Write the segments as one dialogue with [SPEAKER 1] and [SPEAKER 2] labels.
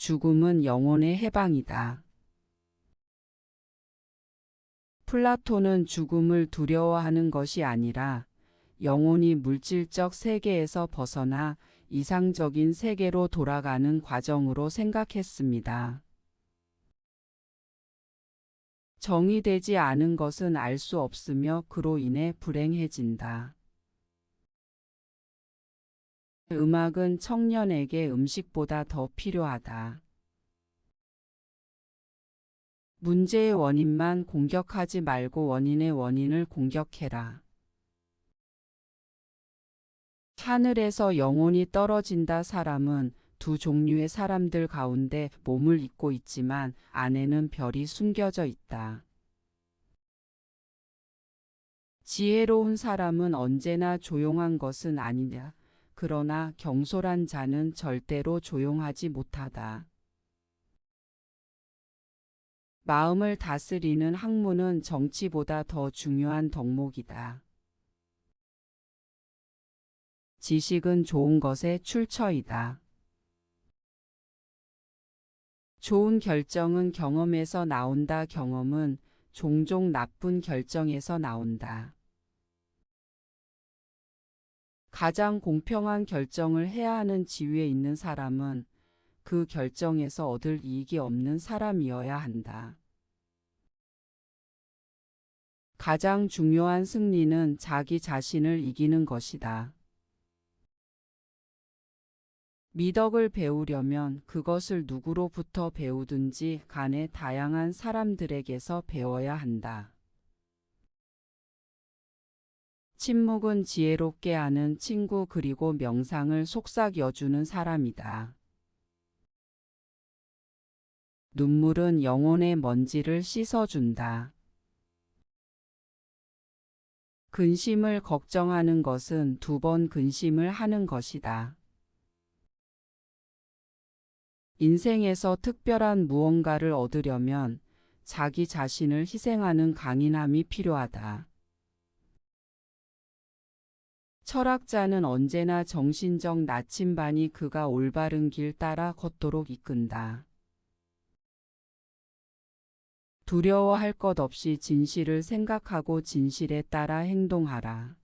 [SPEAKER 1] 죽음은 영혼의 해방이다. 플라톤은 죽음을 두려워하는 것이 아니라 영혼이 물질적 세계에서 벗어나 이상적인 세계로 돌아가는 과정으로 생각했습니다. 정의되지 않은 것은 알 수 없으며 그로 인해 불행해진다. 음악은 청년에게 음식보다 더 필요하다. 문제의 원인만 공격하지 말고 원인의 원인을 공격해라. 하늘에서 영혼이 떨어진다. 사람은 두 종류의 사람들 가운데 몸을 입고 있지만 안에는 별이 숨겨져 있다. 지혜로운 사람은 언제나 조용한 것은 아니냐. 그러나 경솔한 자는 절대로 조용하지 못하다. 마음을 다스리는 학문은 정치보다 더 중요한 덕목이다. 지식은 좋은 것의 출처이다. 좋은 결정은 경험에서 나온다. 경험은 종종 나쁜 결정에서 나온다. 가장 공평한 결정을 해야 하는 지위에 있는 사람은 그 결정에서 얻을 이익이 없는 사람이어야 한다. 가장 중요한 승리는 자기 자신을 이기는 것이다. 미덕을 배우려면 그것을 누구로부터 배우든지 간에 다양한 사람들에게서 배워야 한다. 침묵은 지혜롭게 하는 친구 그리고 명상을 속삭여주는 사람이다. 눈물은 영혼의 먼지를 씻어준다. 근심을 걱정하는 것은 두 번 근심을 하는 것이다. 인생에서 특별한 무언가를 얻으려면 자기 자신을 희생하는 강인함이 필요하다. 철학자는 언제나 정신적 나침반이 그가 올바른 길 따라 걷도록 이끈다. 두려워할 것 없이 진실을 생각하고 진실에 따라 행동하라.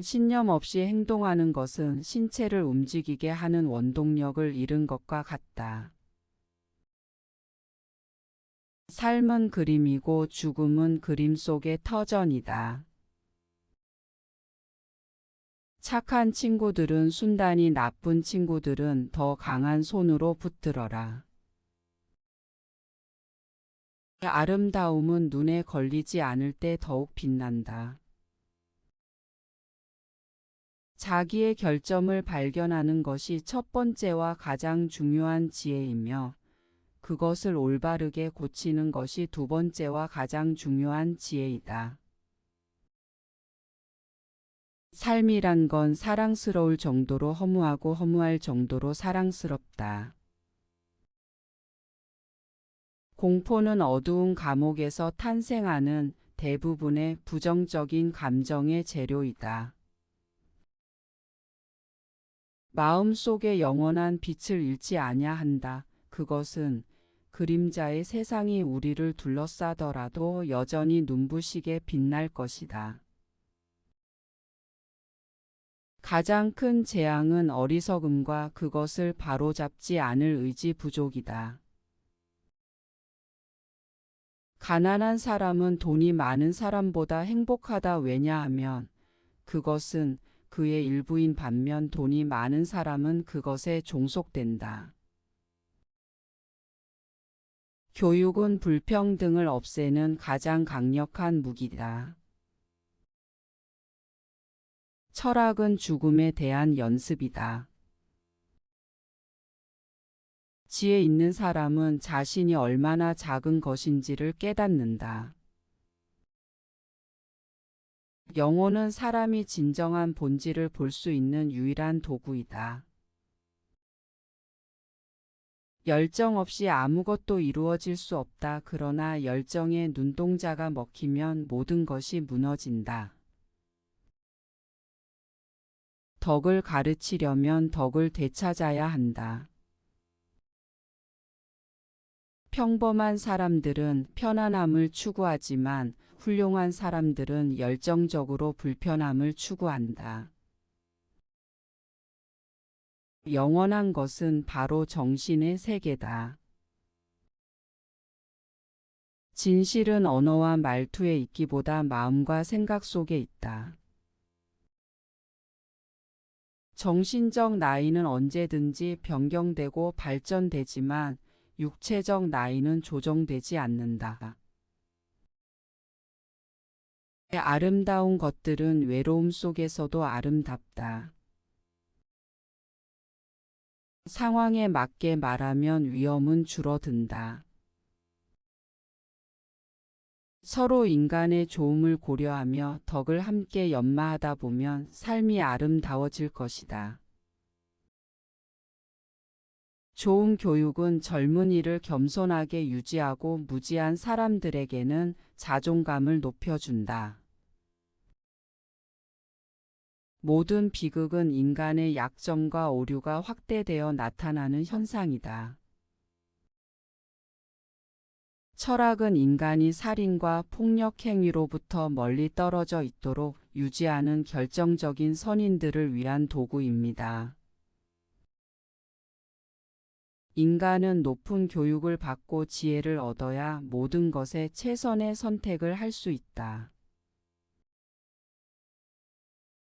[SPEAKER 1] 신념 없이 행동하는 것은 신체를 움직이게 하는 원동력을 잃은 것과 같다. 삶은 그림이고 죽음은 그림 속의 터전이다. 착한 친구들은 순단히 나쁜 친구들은 더 강한 손으로 붙들어라. 아름다움은 눈에 걸리지 않을 때 더욱 빛난다. 자기의 결점을 발견하는 것이 첫 번째와 가장 중요한 지혜이며 그것을 올바르게 고치는 것이 두 번째와 가장 중요한 지혜이다. 삶이란 건 사랑스러울 정도로 허무하고 허무할 정도로 사랑스럽다. 공포는 어두운 감옥에서 탄생하는 대부분의 부정적인 감정의 재료이다. 마음 속에 영원한 빛을 잃지 아냐 한다. 그것은 그림자의 세상이 우리를 둘러싸더라도 여전히 눈부시게 빛날 것이다. 가장 큰 재앙은 어리석음과 그것을 바로잡지 않을 의지 부족이다. 가난한 사람은 돈이 많은 사람보다 행복하다. 왜냐하면 그것은 그의 일부인 반면 돈이 많은 사람은 그것에 종속된다. 교육은 불평등을 없애는 가장 강력한 무기다. 철학은 죽음에 대한 연습이다. 지혜 있는 사람은 자신이 얼마나 작은 것인지를 깨닫는다. 영혼은 사람이 진정한 본질을 볼 수 있는 유일한 도구이다. 열정 없이 아무것도 이루어질 수 없다. 그러나 열정에 눈동자가 먹히면 모든 것이 무너진다. 덕을 가르치려면 덕을 되찾아야 한다. 평범한 사람들은 편안함을 추구하지만 훌륭한 사람들은 열정적으로 불편함을 추구한다. 영원한 것은 바로 정신의 세계다. 진실은 언어와 말투에 있기보다 마음과 생각 속에 있다. 정신적 나이는 언제든지 변경되고 발전되지만 육체적 나이는 조정되지 않는다. 아름다운 것들은 외로움 속에서도 아름답다. 상황에 맞게 말하면 위험은 줄어든다. 서로 인간의 좋음을 고려하며 덕을 함께 연마하다 보면 삶이 아름다워질 것이다. 좋은 교육은 젊은이를 겸손하게 유지하고 무지한 사람들에게는 자존감을 높여준다. 모든 비극은 인간의 약점과 오류가 확대되어 나타나는 현상이다. 철학은 인간이 살인과 폭력 행위로부터 멀리 떨어져 있도록 유지하는 결정적인 선인들을 위한 도구입니다. 인간은 높은 교육을 받고 지혜를 얻어야 모든 것에 최선의 선택을 할 수 있다.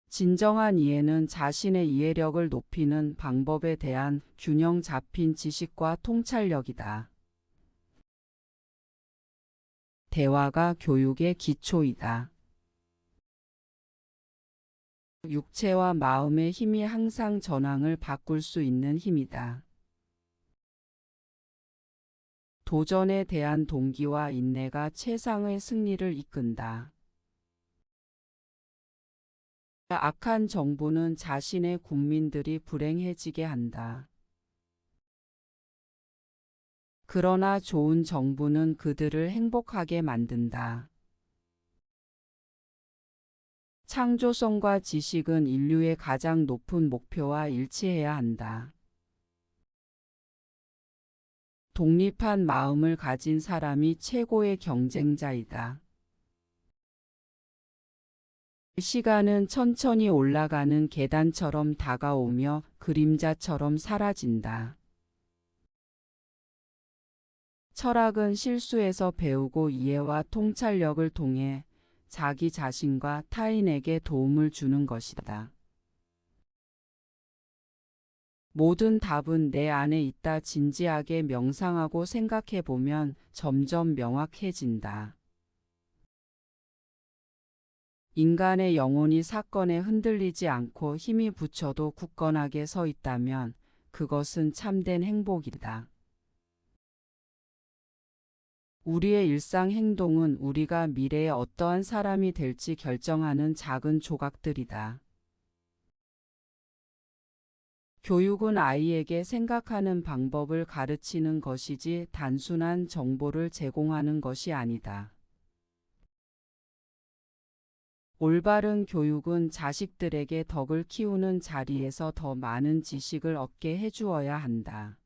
[SPEAKER 1] 진정한 이해는 자신의 이해력을 높이는 방법에 대한 균형 잡힌 지식과 통찰력이다. 대화가 교육의 기초이다. 육체와 마음의 힘이 항상 전황을 바꿀 수 있는 힘이다. 도전에 대한 동기와 인내가 최상의 승리를 이끈다. 악한 정부는 자신의 국민들이 불행해지게 한다. 그러나 좋은 정부는 그들을 행복하게 만든다. 창조성과 지식은 인류의 가장 높은 목표와 일치해야 한다. 독립한 마음을 가진 사람이 최고의 경쟁자이다. 시간은 천천히 올라가는 계단처럼 다가오며 그림자처럼 사라진다. 철학은 실수에서 배우고 이해와 통찰력을 통해 자기 자신과 타인에게 도움을 주는 것이다. 모든 답은 내 안에 있다. 진지하게 명상하고 생각해 보면 점점 명확해진다. 인간의 영혼이 사건에 흔들리지 않고 힘이 부쳐도 굳건하게 서 있다면 그것은 참된 행복이다. 우리의 일상 행동은 우리가 미래에 어떠한 사람이 될지 결정하는 작은 조각들이다. 교육은 아이에게 생각하는 방법을 가르치는 것이지 단순한 정보를 제공하는 것이 아니다. 올바른 교육은 자식들에게 덕을 키우는 자리에서 더 많은 지식을 얻게 해주어야 한다.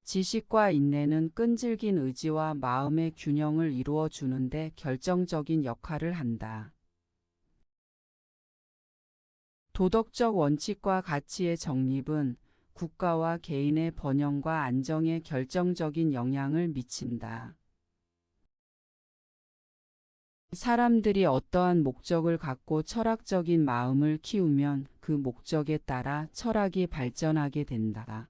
[SPEAKER 1] 지식과 인내는 끈질긴 의지와 마음의 균형을 이루어 주는데 결정적인 역할을 한다. 도덕적 원칙과 가치의 정립은 국가와 개인의 번영과 안정에 결정적인 영향을 미친다. 사람들이 어떠한 목적을 갖고 철학적인 마음을 키우면 그 목적에 따라 철학이 발전하게 된다.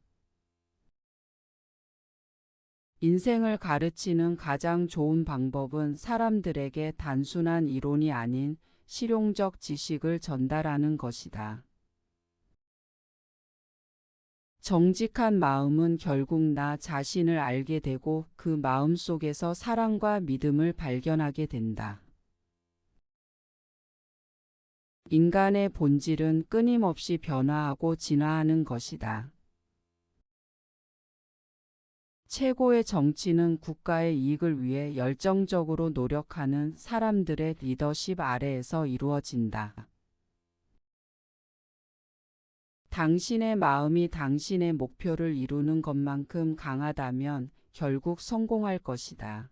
[SPEAKER 1] 인생을 가르치는 가장 좋은 방법은 사람들에게 단순한 이론이 아닌 실용적 지식을 전달하는 것이다. 정직한 마음은 결국 나 자신을 알게 되고 그 마음 속에서 사랑과 믿음을 발견하게 된다. 인간의 본질은 끊임없이 변화하고 진화하는 것이다. 최고의 정치는 국가의 이익을 위해 열정적으로 노력하는 사람들의 리더십 아래에서 이루어진다. 당신의 마음이 당신의 목표를 이루는 것만큼 강하다면 결국 성공할 것이다.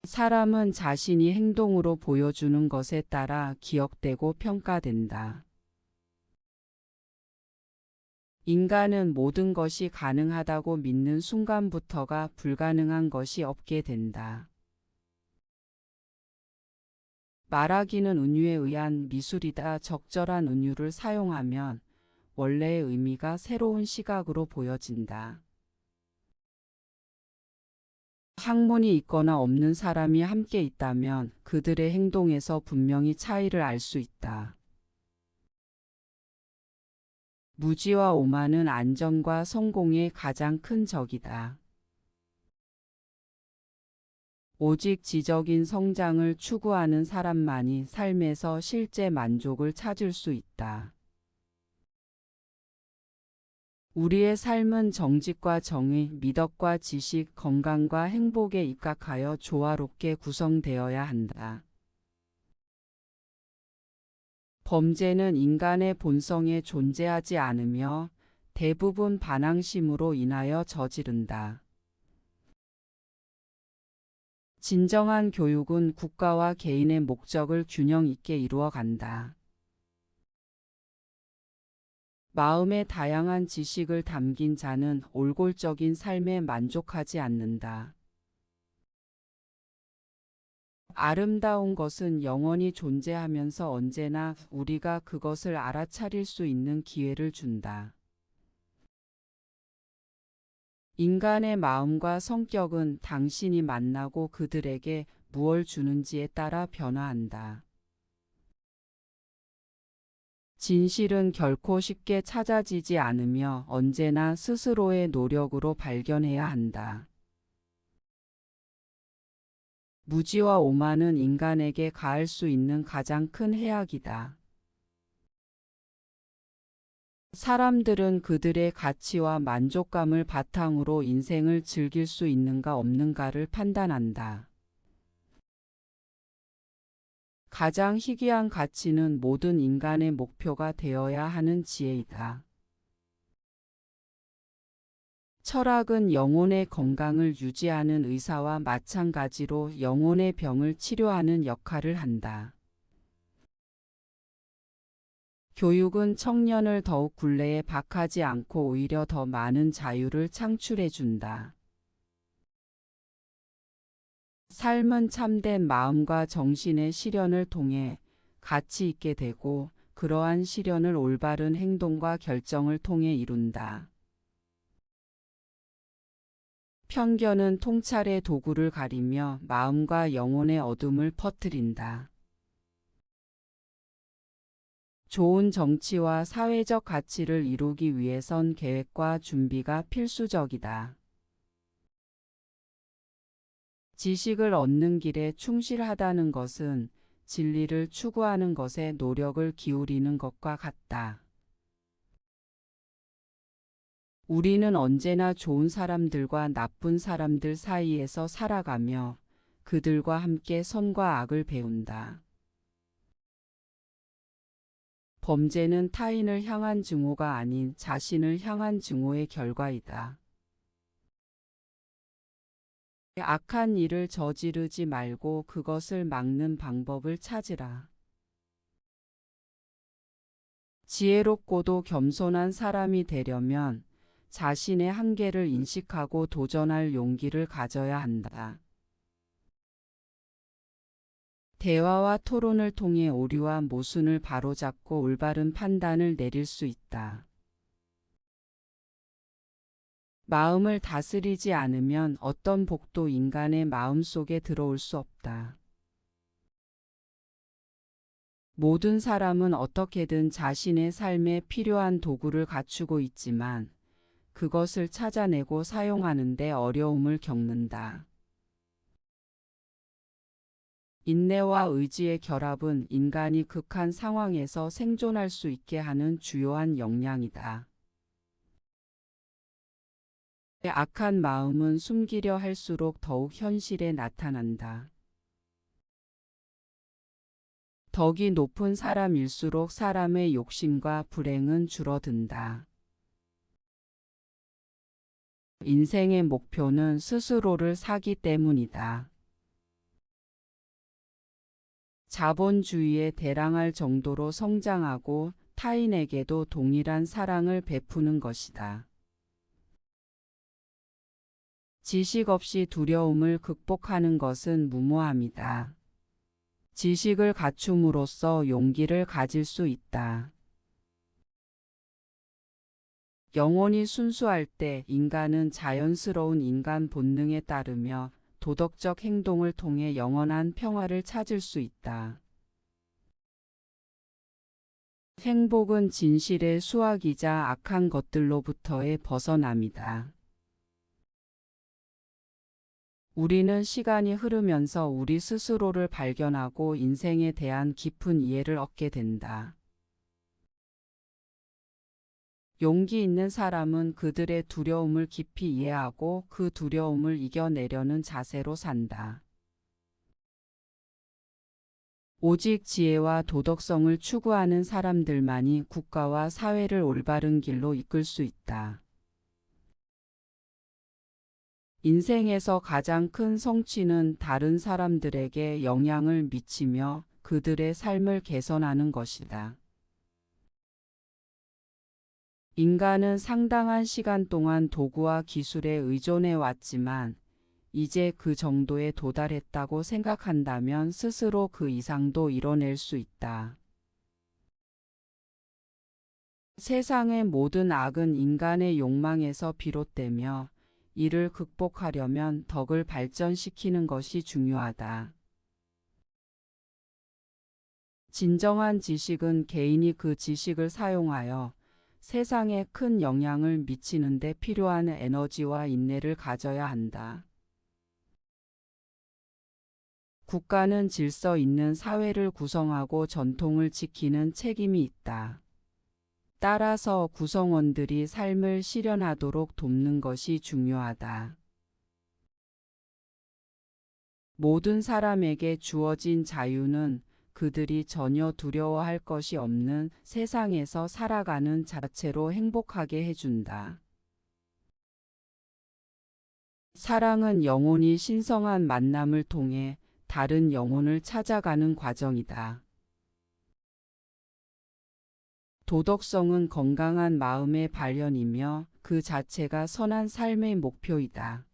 [SPEAKER 1] 사람은 자신이 행동으로 보여주는 것에 따라 기억되고 평가된다. 인간은 모든 것이 가능하다고 믿는 순간부터가 불가능한 것이 없게 된다. 말하기는 은유에 의한 미술이다. 적절한 은유를 사용하면 원래의 의미가 새로운 시각으로 보여진다. 학문이 있거나 없는 사람이 함께 있다면 그들의 행동에서 분명히 차이를 알 수 있다. 무지와 오만은 안정과 성공의 가장 큰 적이다. 오직 지적인 성장을 추구하는 사람만이 삶에서 실제 만족을 찾을 수 있다. 우리의 삶은 정직과 정의, 미덕과 지식, 건강과 행복에 입각하여 조화롭게 구성되어야 한다. 범죄는 인간의 본성에 존재하지 않으며 대부분 반항심으로 인하여 저지른다. 진정한 교육은 국가와 개인의 목적을 균형 있게 이루어 간다. 마음의 다양한 지식을 담긴 자는 올골적인 삶에 만족하지 않는다. 아름다운 것은 영원히 존재하면서 언제나 우리가 그것을 알아차릴 수 있는 기회를 준다. 인간의 마음과 성격은 당신이 만나고 그들에게 무엇을 주는지에 따라 변화한다. 진실은 결코 쉽게 찾아지지 않으며 언제나 스스로의 노력으로 발견해야 한다. 무지와 오만은 인간에게 가할 수 있는 가장 큰 해악이다. 사람들은 그들의 가치와 만족감을 바탕으로 인생을 즐길 수 있는가 없는가를 판단한다. 가장 희귀한 가치는 모든 인간의 목표가 되어야 하는 지혜이다. 철학은 영혼의 건강을 유지하는 의사와 마찬가지로 영혼의 병을 치료하는 역할을 한다. 교육은 청년을 더욱 굴레에 박하지 않고 오히려 더 많은 자유를 창출해 준다. 삶은 참된 마음과 정신의 실현을 통해 가치 있게 되고 그러한 실현을 올바른 행동과 결정을 통해 이룬다. 편견은 통찰의 도구를 가리며 마음과 영혼의 어둠을 퍼뜨린다. 좋은 정치와 사회적 가치를 이루기 위해선 계획과 준비가 필수적이다. 지식을 얻는 길에 충실하다는 것은 진리를 추구하는 것에 노력을 기울이는 것과 같다. 우리는 언제나 좋은 사람들과 나쁜 사람들 사이에서 살아가며 그들과 함께 선과 악을 배운다. 범죄는 타인을 향한 증오가 아닌 자신을 향한 증오의 결과이다. 악한 일을 저지르지 말고 그것을 막는 방법을 찾으라. 지혜롭고도 겸손한 사람이 되려면 자신의 한계를 인식하고 도전할 용기를 가져야 한다. 대화와 토론을 통해 오류와 모순을 바로잡고 올바른 판단을 내릴 수 있다. 마음을 다스리지 않으면 어떤 복도 인간의 마음 속에 들어올 수 없다. 모든 사람은 어떻게든 자신의 삶에 필요한 도구를 갖추고 있지만 그것을 찾아내고 사용하는 데 어려움을 겪는다. 인내와 의지의 결합은 인간이 극한 상황에서 생존할 수 있게 하는 주요한 역량이다. 악한 마음은 숨기려 할수록 더욱 현실에 나타난다. 덕이 높은 사람일수록 사람의 욕심과 불행은 줄어든다. 인생의 목표는 스스로를 사기 때문이다. 자본주의에 대항할 정도로 성장하고 타인에게도 동일한 사랑을 베푸는 것이다. 지식 없이 두려움을 극복하는 것은 무모함이다. 지식을 갖춤으로써 용기를 가질 수 있다. 영혼이 순수할 때 인간은 자연스러운 인간 본능에 따르며 도덕적 행동을 통해 영원한 평화를 찾을 수 있다. 행복은 진실의 수확이자 악한 것들로부터의 벗어남이다. 우리는 시간이 흐르면서 우리 스스로를 발견하고 인생에 대한 깊은 이해를 얻게 된다. 용기 있는 사람은 그들의 두려움을 깊이 이해하고 그 두려움을 이겨내려는 자세로 산다. 오직 지혜와 도덕성을 추구하는 사람들만이 국가와 사회를 올바른 길로 이끌 수 있다. 인생에서 가장 큰 성취는 다른 사람들에게 영향을 미치며 그들의 삶을 개선하는 것이다. 인간은 상당한 시간 동안 도구와 기술에 의존해 왔지만 이제 그 정도에 도달했다고 생각한다면 스스로 그 이상도 이뤄낼 수 있다. 세상의 모든 악은 인간의 욕망에서 비롯되며 이를 극복하려면 덕을 발전시키는 것이 중요하다. 진정한 지식은 개인이 그 지식을 사용하여 세상에 큰 영향을 미치는 데 필요한 에너지와 인내를 가져야 한다. 국가는 질서 있는 사회를 구성하고 전통을 지키는 책임이 있다. 따라서 구성원들이 삶을 실현하도록 돕는 것이 중요하다. 모든 사람에게 주어진 자유는 그들이 전혀 두려워할 것이 없는 세상에서 살아가는 자체로 행복하게 해준다. 사랑은 영혼이 신성한 만남을 통해 다른 영혼을 찾아가는 과정이다. 도덕성은 건강한 마음의 발현이며 그 자체가 선한 삶의 목표이다.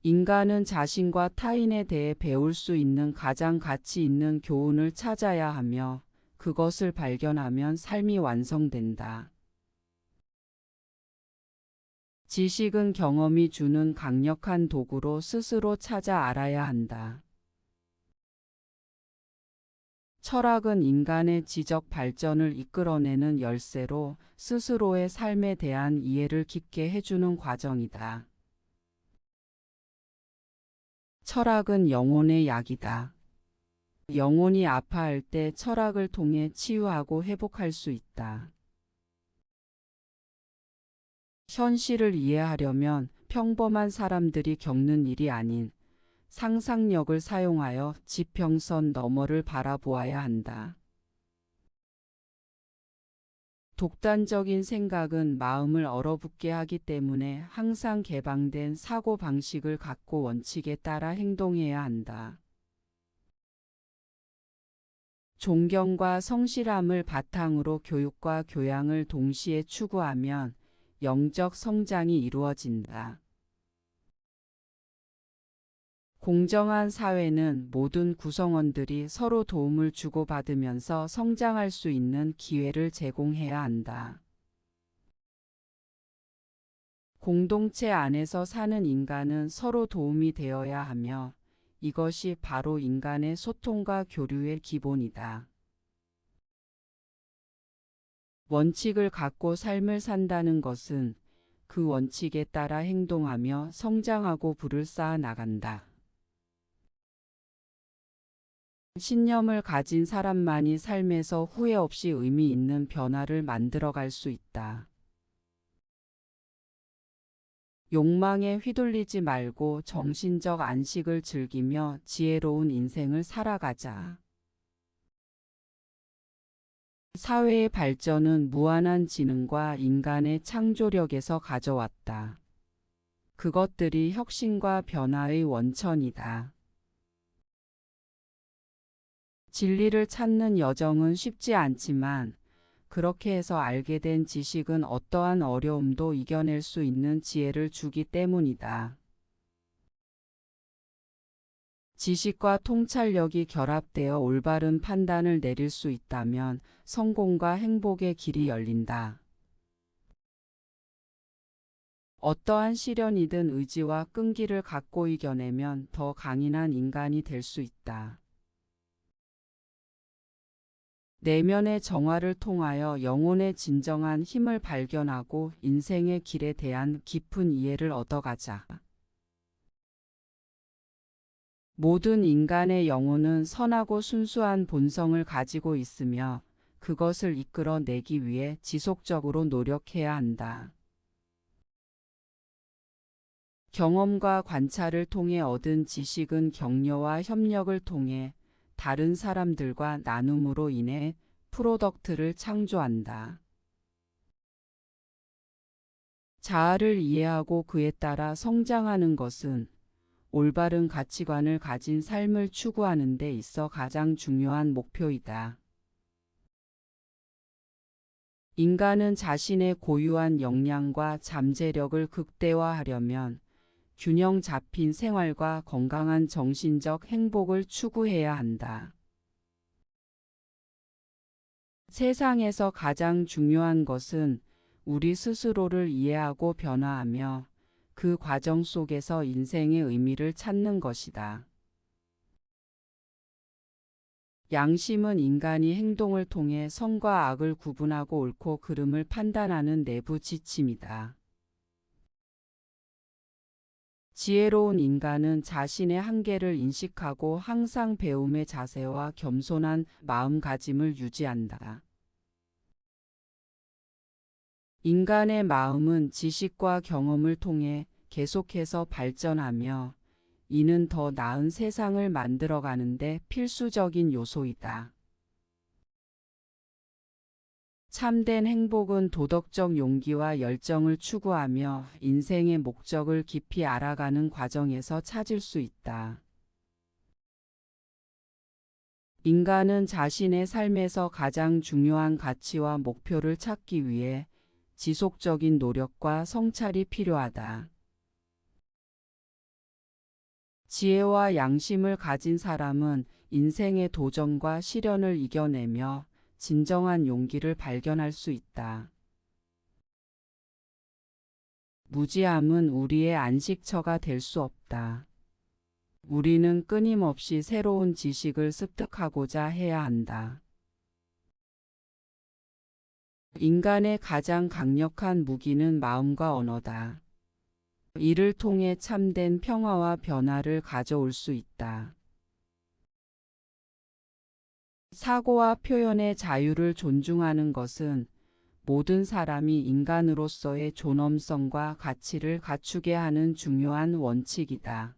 [SPEAKER 1] 인간은 자신과 타인에 대해 배울 수 있는 가장 가치 있는 교훈을 찾아야 하며 그것을 발견하면 삶이 완성된다. 지식은 경험이 주는 강력한 도구로 스스로 찾아 알아야 한다. 철학은 인간의 지적 발전을 이끌어내는 열쇠로 스스로의 삶에 대한 이해를 깊게 해주는 과정이다. 철학은 영혼의 약이다. 영혼이 아파할 때 철학을 통해 치유하고 회복할 수 있다. 현실을 이해하려면 평범한 사람들이 겪는 일이 아닌 상상력을 사용하여 지평선 너머를 바라보아야 한다. 독단적인 생각은 마음을 얼어붙게 하기 때문에 항상 개방된 사고방식을 갖고 원칙에 따라 행동해야 한다. 존경과 성실함을 바탕으로 교육과 교양을 동시에 추구하면 영적 성장이 이루어진다. 공정한 사회는 모든 구성원들이 서로 도움을 주고받으면서 성장할 수 있는 기회를 제공해야 한다. 공동체 안에서 사는 인간은 서로 도움이 되어야 하며 이것이 바로 인간의 소통과 교류의 기본이다. 원칙을 갖고 삶을 산다는 것은 그 원칙에 따라 행동하며 성장하고 부를 쌓아 나간다. 신념을 가진 사람만이 삶에서 후회 없이 의미 있는 변화를 만들어갈 수 있다. 욕망에 휘둘리지 말고 정신적 안식을 즐기며 지혜로운 인생을 살아가자. 사회의 발전은 무한한 지능과 인간의 창조력에서 가져왔다. 그것들이 혁신과 변화의 원천이다. 진리를 찾는 여정은 쉽지 않지만 그렇게 해서 알게 된 지식은 어떠한 어려움도 이겨낼 수 있는 지혜를 주기 때문이다. 지식과 통찰력이 결합되어 올바른 판단을 내릴 수 있다면 성공과 행복의 길이 열린다. 어떠한 시련이든 의지와 끈기를 갖고 이겨내면 더 강인한 인간이 될 수 있다. 내면의 정화를 통하여 영혼의 진정한 힘을 발견하고 인생의 길에 대한 깊은 이해를 얻어가자. 모든 인간의 영혼은 선하고 순수한 본성을 가지고 있으며 그것을 이끌어내기 위해 지속적으로 노력해야 한다. 경험과 관찰을 통해 얻은 지식은 격려와 협력을 통해 다른 사람들과 나눔으로 인해 프로덕트를 창조한다. 자아를 이해하고 그에 따라 성장하는 것은 올바른 가치관을 가진 삶을 추구하는 데 있어 가장 중요한 목표이다. 인간은 자신의 고유한 역량과 잠재력을 극대화하려면 균형 잡힌 생활과 건강한 정신적 행복을 추구해야 한다. 세상에서 가장 중요한 것은 우리 스스로를 이해하고 변화하며 그 과정 속에서 인생의 의미를 찾는 것이다. 양심은 인간이 행동을 통해 선과 악을 구분하고 옳고 그름을 판단하는 내부 지침이다. 지혜로운 인간은 자신의 한계를 인식하고 항상 배움의 자세와 겸손한 마음가짐을 유지한다. 인간의 마음은 지식과 경험을 통해 계속해서 발전하며 이는 더 나은 세상을 만들어가는데 필수적인 요소이다. 참된 행복은 도덕적 용기와 열정을 추구하며 인생의 목적을 깊이 알아가는 과정에서 찾을 수 있다. 인간은 자신의 삶에서 가장 중요한 가치와 목표를 찾기 위해 지속적인 노력과 성찰이 필요하다. 지혜와 양심을 가진 사람은 인생의 도전과 시련을 이겨내며 진정한 용기를 발견할 수 있다. 무지함은 우리의 안식처가 될 수 없다. 우리는 끊임없이 새로운 지식을 습득하고자 해야 한다. 인간의 가장 강력한 무기는 마음과 언어다. 이를 통해 참된 평화와 변화를 가져올 수 있다. 사고와 표현의 자유를 존중하는 것은 모든 사람이 인간으로서의 존엄성과 가치를 갖추게 하는 중요한 원칙이다.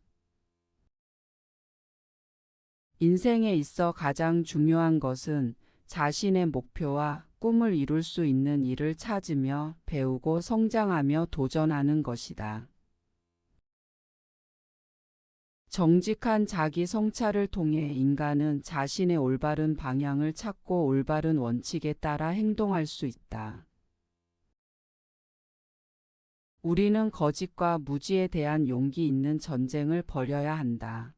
[SPEAKER 1] 인생에 있어 가장 중요한 것은 자신의 목표와 꿈을 이룰 수 있는 일을 찾으며 배우고 성장하며 도전하는 것이다. 정직한 자기 성찰을 통해 인간은 자신의 올바른 방향을 찾고 올바른 원칙에 따라 행동할 수 있다. 우리는 거짓과 무지에 대한 용기 있는 전쟁을 벌여야 한다.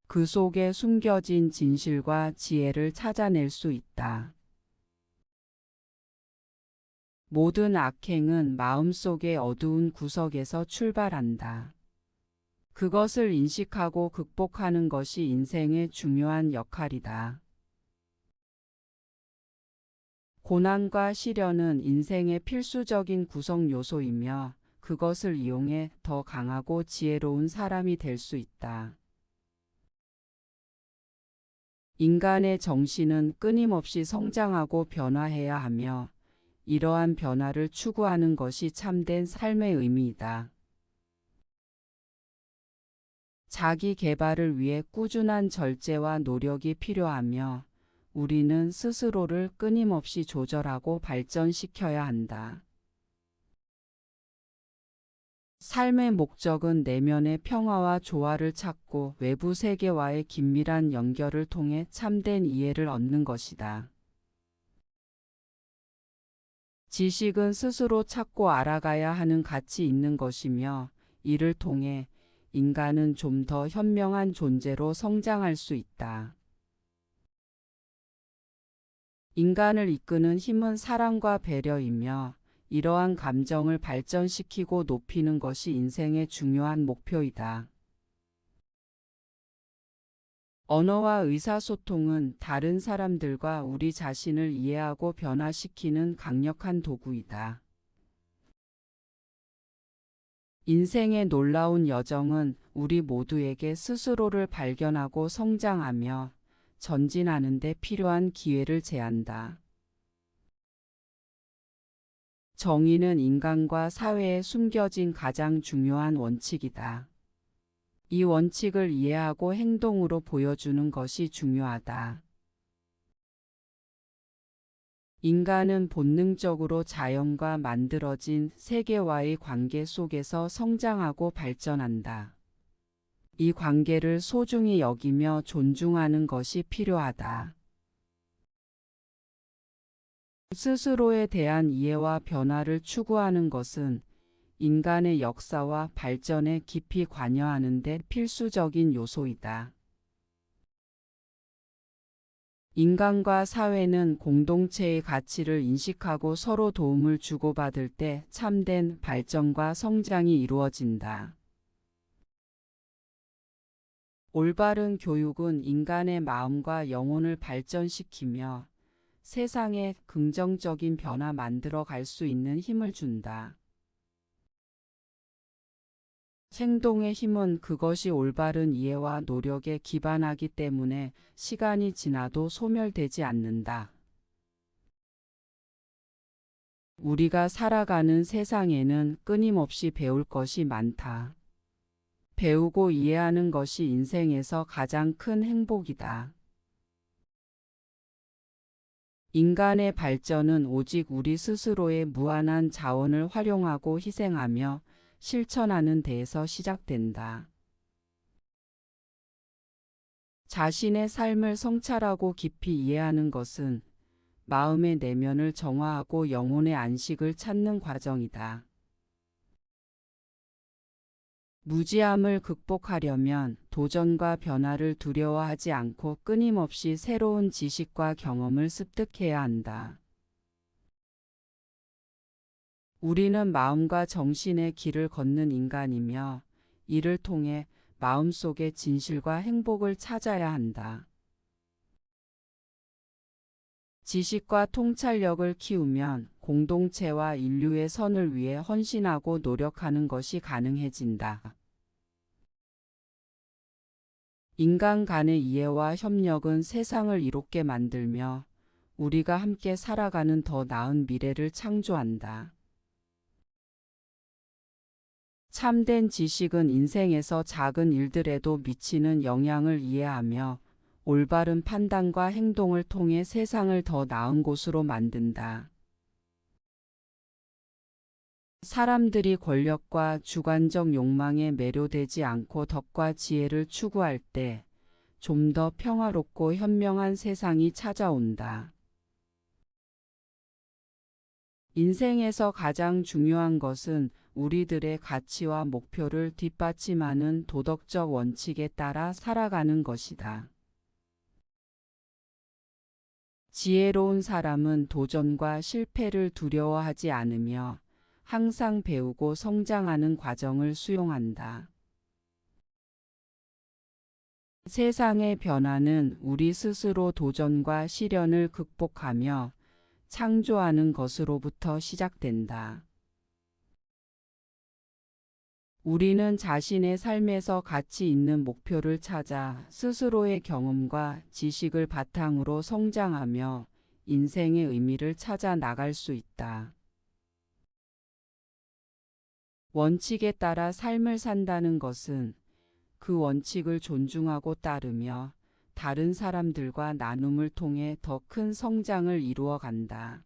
[SPEAKER 1] 그 속에 숨겨진 진실과 지혜를 찾아낼 수 있다. 모든 악행은 마음속의 어두운 구석에서 출발한다. 그것을 인식하고 극복하는 것이 인생의 중요한 역할이다. 고난과 시련은 인생의 필수적인 구성 요소이며 그것을 이용해 더 강하고 지혜로운 사람이 될 수 있다. 인간의 정신은 끊임없이 성장하고 변화해야 하며 이러한 변화를 추구하는 것이 참된 삶의 의미이다. 자기 개발을 위해 꾸준한 절제와 노력이 필요하며 우리는 스스로를 끊임없이 조절하고 발전시켜야 한다. 삶의 목적은 내면의 평화와 조화를 찾고 외부 세계와의 긴밀한 연결을 통해 참된 이해를 얻는 것이다. 지식은 스스로 찾고 알아가야 하는 가치 있는 것이며 이를 통해 인간은 좀 더 현명한 존재로 성장할 수 있다. 인간을 이끄는 힘은 사랑과 배려이며 이러한 감정을 발전시키고 높이는 것이 인생의 중요한 목표이다. 언어와 의사소통은 다른 사람들과 우리 자신을 이해하고 변화시키는 강력한 도구이다. 인생의 놀라운 여정은 우리 모두에게 스스로를 발견하고 성장하며 전진하는 데 필요한 기회를 제한다. 정의는 인간과 사회에 숨겨진 가장 중요한 원칙이다. 이 원칙을 이해하고 행동으로 보여주는 것이 중요하다. 인간은 본능적으로 자연과 만들어진 세계와의 관계 속에서 성장하고 발전한다. 이 관계를 소중히 여기며 존중하는 것이 필요하다. 스스로에 대한 이해와 변화를 추구하는 것은 인간의 역사와 발전에 깊이 관여하는 데 필수적인 요소이다. 인간과 사회는 공동체의 가치를 인식하고 서로 도움을 주고받을 때 참된 발전과 성장이 이루어진다. 올바른 교육은 인간의 마음과 영혼을 발전시키며 세상에 긍정적인 변화 만들어 갈 수 있는 힘을 준다. 행동의 힘은 그것이 올바른 이해와 노력에 기반하기 때문에 시간이 지나도 소멸되지 않는다. 우리가 살아가는 세상에는 끊임없이 배울 것이 많다. 배우고 이해하는 것이 인생에서 가장 큰 행복이다. 인간의 발전은 오직 우리 스스로의 무한한 자원을 활용하고 희생하며 실천하는 데에서 시작된다. 자신의 삶을 성찰하고 깊이 이해하는 것은 마음의 내면을 정화하고 영혼의 안식을 찾는 과정이다. 무지함을 극복하려면 도전과 변화를 두려워하지 않고 끊임없이 새로운 지식과 경험을 습득해야 한다. 우리는 마음과 정신의 길을 걷는 인간이며 이를 통해 마음속의 진실과 행복을 찾아야 한다. 지식과 통찰력을 키우면 공동체와 인류의 선을 위해 헌신하고 노력하는 것이 가능해진다. 인간 간의 이해와 협력은 세상을 이롭게 만들며 우리가 함께 살아가는 더 나은 미래를 창조한다. 참된 지식은 인생에서 작은 일들에도 미치는 영향을 이해하며 올바른 판단과 행동을 통해 세상을 더 나은 곳으로 만든다. 사람들이 권력과 주관적 욕망에 매료되지 않고 덕과 지혜를 추구할 때 좀 더 평화롭고 현명한 세상이 찾아온다. 인생에서 가장 중요한 것은 우리들의 가치와 목표를 뒷받침하는 도덕적 원칙에 따라 살아가는 것이다. 지혜로운 사람은 도전과 실패를 두려워하지 않으며 항상 배우고 성장하는 과정을 수용한다. 세상의 변화는 우리 스스로 도전과 시련을 극복하며 창조하는 것으로부터 시작된다. 우리는 자신의 삶에서 가치 있는 목표를 찾아 스스로의 경험과 지식을 바탕으로 성장하며 인생의 의미를 찾아 나갈 수 있다. 원칙에 따라 삶을 산다는 것은 그 원칙을 존중하고 따르며 다른 사람들과 나눔을 통해 더 큰 성장을 이루어 간다.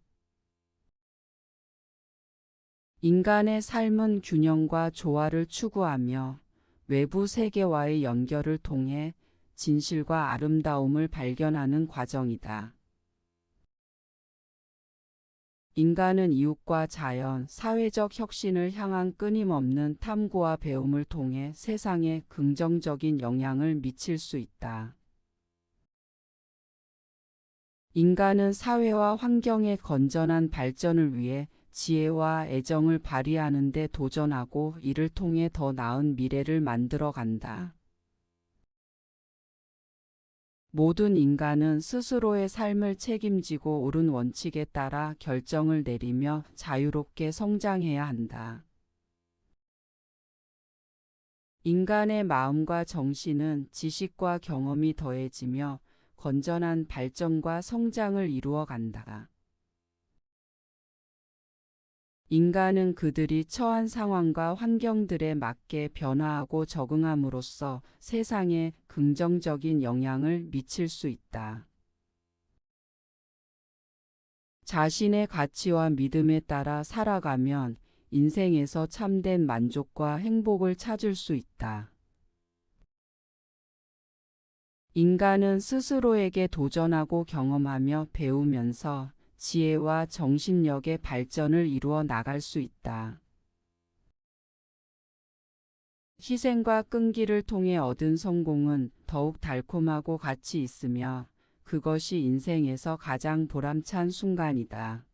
[SPEAKER 1] 인간의 삶은 균형과 조화를 추구하며 외부 세계와의 연결을 통해 진실과 아름다움을 발견하는 과정이다. 인간은 이웃과 자연, 사회적 혁신을 향한 끊임없는 탐구와 배움을 통해 세상에 긍정적인 영향을 미칠 수 있다. 인간은 사회와 환경의 건전한 발전을 위해 지혜와 애정을 발휘하는 데 도전하고 이를 통해 더 나은 미래를 만들어 간다. 모든 인간은 스스로의 삶을 책임지고 옳은 원칙에 따라 결정을 내리며 자유롭게 성장해야 한다. 인간의 마음과 정신은 지식과 경험이 더해지며 건전한 발전과 성장을 이루어 간다. 인간은 그들이 처한 상황과 환경들에 맞게 변화하고 적응함으로써 세상에 긍정적인 영향을 미칠 수 있다. 자신의 가치와 믿음에 따라 살아가면 인생에서 참된 만족과 행복을 찾을 수 있다. 인간은 스스로에게 도전하고 경험하며 배우면서 지혜와 정신력의 발전을 이루어 나갈 수 있다. 희생과 끈기를 통해 얻은 성공은 더욱 달콤하고 가치 있으며 그것이 인생에서 가장 보람찬 순간이다.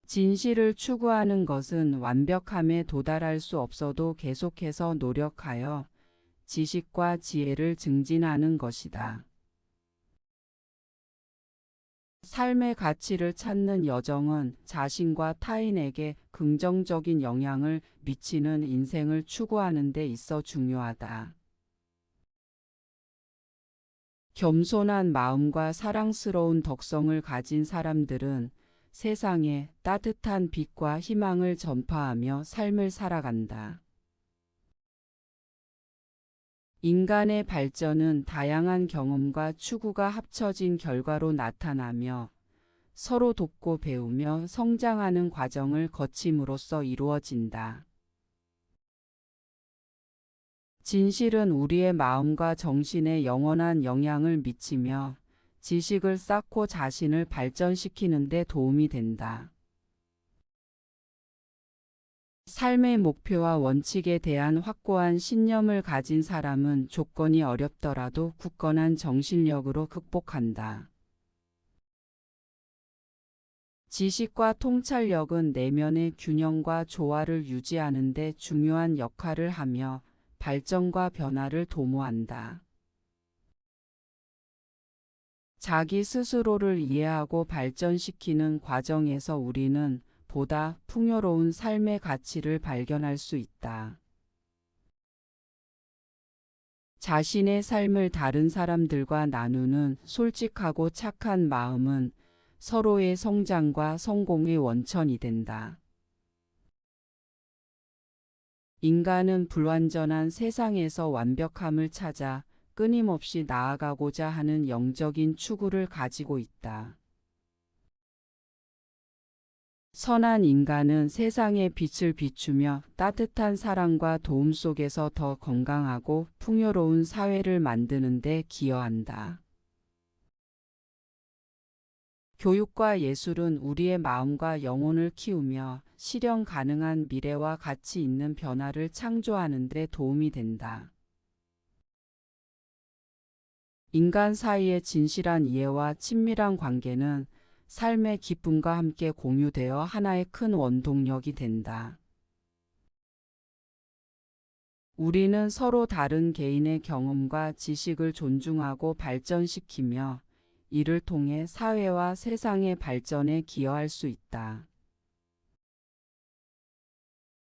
[SPEAKER 1] 진실을 추구하는 것은 완벽함에 도달할 수 없어도 계속해서 노력하여 지식과 지혜를 증진하는 것이다. 삶의 가치를 찾는 여정은 자신과 타인에게 긍정적인 영향을 미치는 인생을 추구하는 데 있어 중요하다. 겸손한 마음과 사랑스러운 덕성을 가진 사람들은 세상에 따뜻한 빛과 희망을 전파하며 삶을 살아간다. 인간의 발전은 다양한 경험과 추구가 합쳐진 결과로 나타나며 서로 돕고 배우며 성장하는 과정을 거침으로써 이루어진다. 진실은 우리의 마음과 정신에 영원한 영향을 미치며 지식을 쌓고 자신을 발전시키는 데 도움이 된다. 삶의 목표와 원칙에 대한 확고한 신념을 가진 사람은 조건이 어렵더라도 굳건한 정신력으로 극복한다. 지식과 통찰력은 내면의 균형과 조화를 유지하는 데 중요한 역할을 하며 발전과 변화를 도모한다. 자기 스스로를 이해하고 발전시키는 과정에서 우리는 보다 풍요로운 삶의 가치를 발견할 수 있다. 자신의 삶을 다른 사람들과 나누는 솔직하고 착한 마음은 서로의 성장과 성공의 원천이 된다. 인간은 불완전한 세상에서 완벽함을 찾아 끊임없이 나아가고자 하는 영적인 추구를 가지고 있다. 선한 인간은 세상에 빛을 비추며 따뜻한 사랑과 도움 속에서 더 건강하고 풍요로운 사회를 만드는 데 기여한다. 교육과 예술은 우리의 마음과 영혼을 키우며 실현 가능한 미래와 가치 있는 변화를 창조하는 데 도움이 된다. 인간 사이의 진실한 이해와 친밀한 관계는 삶의 기쁨과 함께 공유되어 하나의 큰 원동력이 된다. 우리는 서로 다른 개인의 경험과 지식을 존중하고 발전시키며 이를 통해 사회와 세상의 발전에 기여할 수 있다.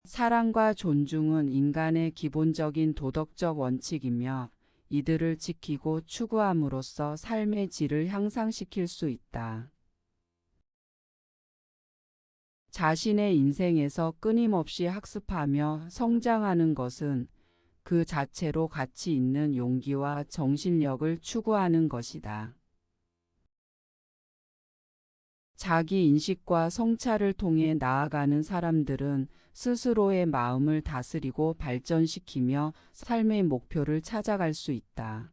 [SPEAKER 1] 사랑과 존중은 인간의 기본적인 도덕적 원칙이며 이들을 지키고 추구함으로써 삶의 질을 향상시킬 수 있다. 자신의 인생에서 끊임없이 학습하며 성장하는 것은 그 자체로 가치 있는 용기와 정신력을 추구하는 것이다. 자기 인식과 성찰을 통해 나아가는 사람들은 스스로의 마음을 다스리고 발전시키며 삶의 목표를 찾아갈 수 있다.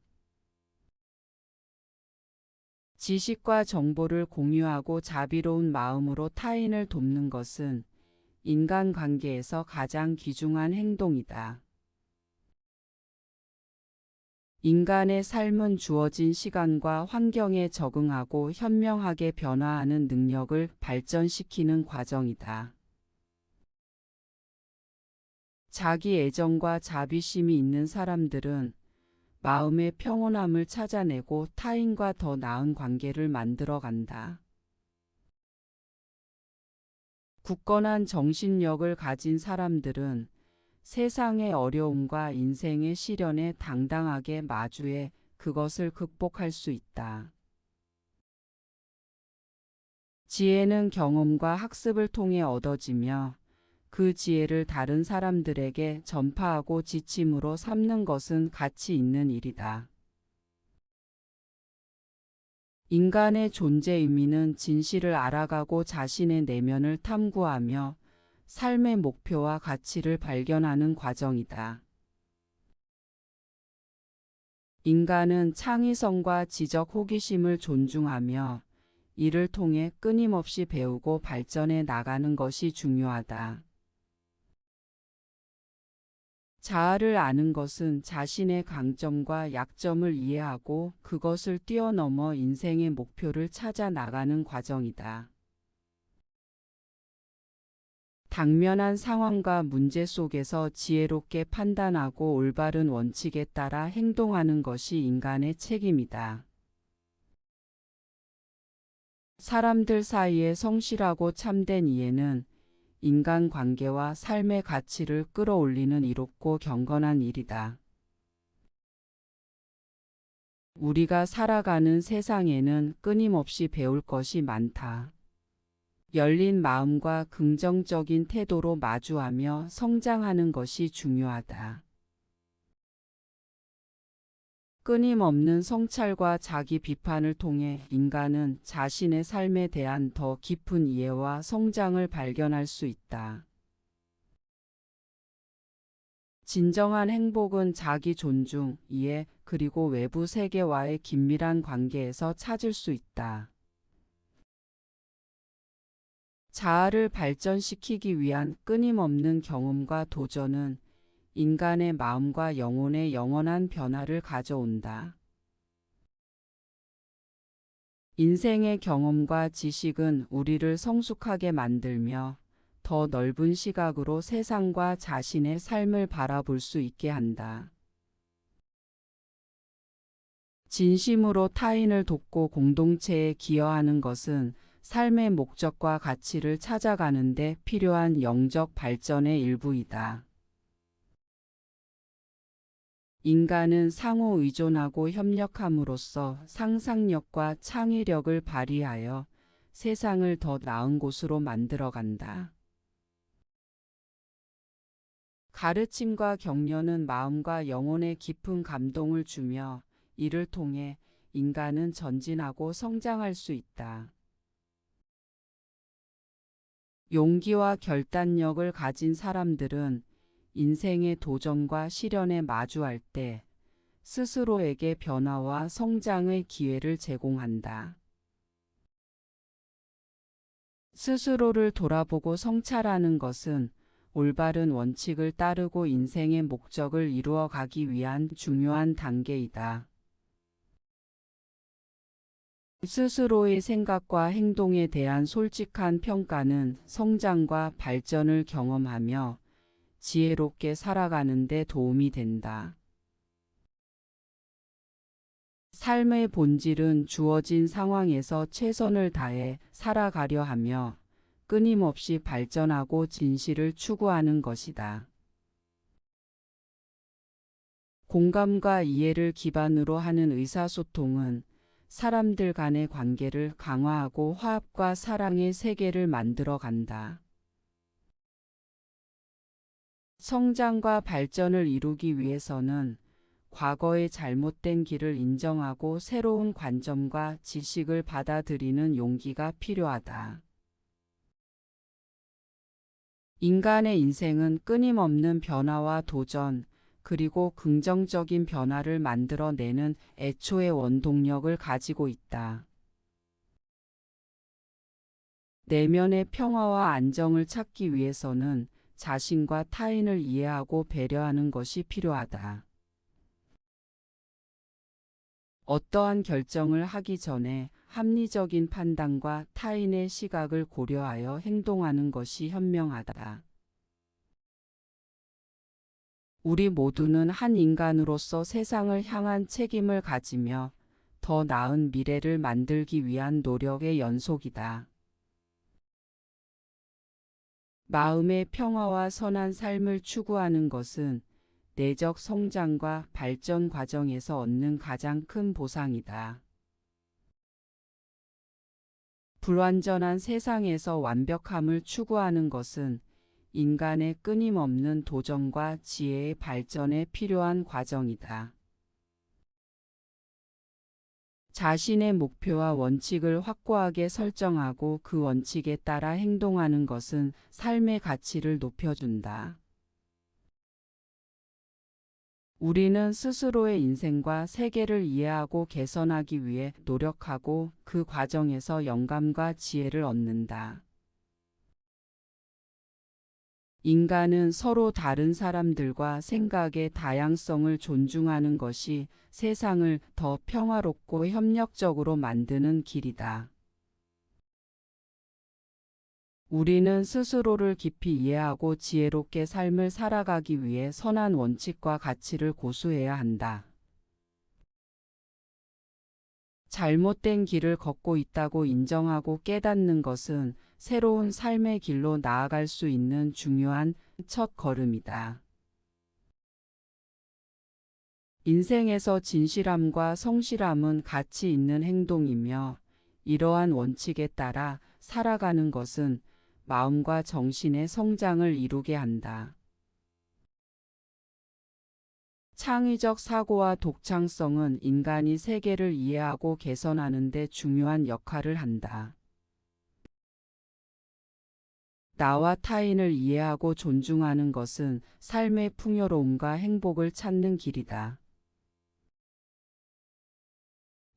[SPEAKER 1] 지식과 정보를 공유하고 자비로운 마음으로 타인을 돕는 것은 인간관계에서 가장 귀중한 행동이다. 인간의 삶은 주어진 시간과 환경에 적응하고 현명하게 변화하는 능력을 발전시키는 과정이다. 자기 애정과 자비심이 있는 사람들은 마음의 평온함을 찾아내고 타인과 더 나은 관계를 만들어 간다. 굳건한 정신력을 가진 사람들은 세상의 어려움과 인생의 시련에 당당하게 마주해 그것을 극복할 수 있다. 지혜는 경험과 학습을 통해 얻어지며 그 지혜를 다른 사람들에게 전파하고 지침으로 삼는 것은 가치 있는 일이다. 인간의 존재 의미는 진실을 알아가고 자신의 내면을 탐구하며 삶의 목표와 가치를 발견하는 과정이다. 인간은 창의성과 지적 호기심을 존중하며 이를 통해 끊임없이 배우고 발전해 나가는 것이 중요하다. 자아를 아는 것은 자신의 강점과 약점을 이해하고 그것을 뛰어넘어 인생의 목표를 찾아 나가는 과정이다. 당면한 상황과 문제 속에서 지혜롭게 판단하고 올바른 원칙에 따라 행동하는 것이 인간의 책임이다. 사람들 사이에 성실하고 참된 이해는 인간관계와 삶의 가치를 끌어올리는 이롭고 경건한 일이다. 우리가 살아가는 세상에는 끊임없이 배울 것이 많다. 열린 마음과 긍정적인 태도로 마주하며 성장하는 것이 중요하다. 끊임없는 성찰과 자기 비판을 통해 인간은 자신의 삶에 대한 더 깊은 이해와 성장을 발견할 수 있다. 진정한 행복은 자기 존중, 이해, 그리고 외부 세계와의 긴밀한 관계에서 찾을 수 있다. 자아를 발전시키기 위한 끊임없는 경험과 도전은 인간의 마음과 영혼에 영원한 변화를 가져온다. 인생의 경험과 지식은 우리를 성숙하게 만들며 더 넓은 시각으로 세상과 자신의 삶을 바라볼 수 있게 한다. 진심으로 타인을 돕고 공동체에 기여하는 것은 삶의 목적과 가치를 찾아가는 데 필요한 영적 발전의 일부이다. 인간은 상호 의존하고 협력함으로써 상상력과 창의력을 발휘하여 세상을 더 나은 곳으로 만들어간다. 가르침과 격려는 마음과 영혼에 깊은 감동을 주며 이를 통해 인간은 전진하고 성장할 수 있다. 용기와 결단력을 가진 사람들은 인생의 도전과 시련에 마주할 때 스스로에게 변화와 성장의 기회를 제공한다. 스스로를 돌아보고 성찰하는 것은 올바른 원칙을 따르고 인생의 목적을 이루어 가기 위한 중요한 단계이다. 스스로의 생각과 행동에 대한 솔직한 평가는 성장과 발전을 경험하며 지혜롭게 살아가는 데 도움이 된다. 삶의 본질은 주어진 상황에서 최선을 다해 살아가려 하며 끊임없이 발전하고 진실을 추구하는 것이다. 공감과 이해를 기반으로 하는 의사소통은 사람들 간의 관계를 강화하고 화합과 사랑의 세계를 만들어 간다. 성장과 발전을 이루기 위해서는 과거의 잘못된 길을 인정하고 새로운 관점과 지식을 받아들이는 용기가 필요하다. 인간의 인생은 끊임없는 변화와 도전, 그리고 긍정적인 변화를 만들어내는 애초의 원동력을 가지고 있다. 내면의 평화와 안정을 찾기 위해서는 자신과 타인을 이해하고 배려하는 것이 필요하다. 어떠한 결정을 하기 전에 합리적인 판단과 타인의 시각을 고려하여 행동하는 것이 현명하다. 우리 모두는 한 인간으로서 세상을 향한 책임을 가지며 더 나은 미래를 만들기 위한 노력의 연속이다. 마음의 평화와 선한 삶을 추구하는 것은 내적 성장과 발전 과정에서 얻는 가장 큰 보상이다. 불완전한 세상에서 완벽함을 추구하는 것은 인간의 끊임없는 도전과 지혜의 발전에 필요한 과정이다. 자신의 목표와 원칙을 확고하게 설정하고 그 원칙에 따라 행동하는 것은 삶의 가치를 높여준다. 우리는 스스로의 인생과 세계를 이해하고 개선하기 위해 노력하고 그 과정에서 영감과 지혜를 얻는다. 인간은 서로 다른 사람들과 생각의 다양성을 존중하는 것이 세상을 더 평화롭고 협력적으로 만드는 길이다. 우리는 스스로를 깊이 이해하고 지혜롭게 삶을 살아가기 위해 선한 원칙과 가치를 고수해야 한다. 잘못된 길을 걷고 있다고 인정하고 깨닫는 것은 새로운 삶의 길로 나아갈 수 있는 중요한 첫 걸음이다. 인생에서 진실함과 성실함은 가치 있는 행동이며 이러한 원칙에 따라 살아가는 것은 마음과 정신의 성장을 이루게 한다. 창의적 사고와 독창성은 인간이 세계를 이해하고 개선하는 데 중요한 역할을 한다. 나와 타인을 이해하고 존중하는 것은 삶의 풍요로움과 행복을 찾는 길이다.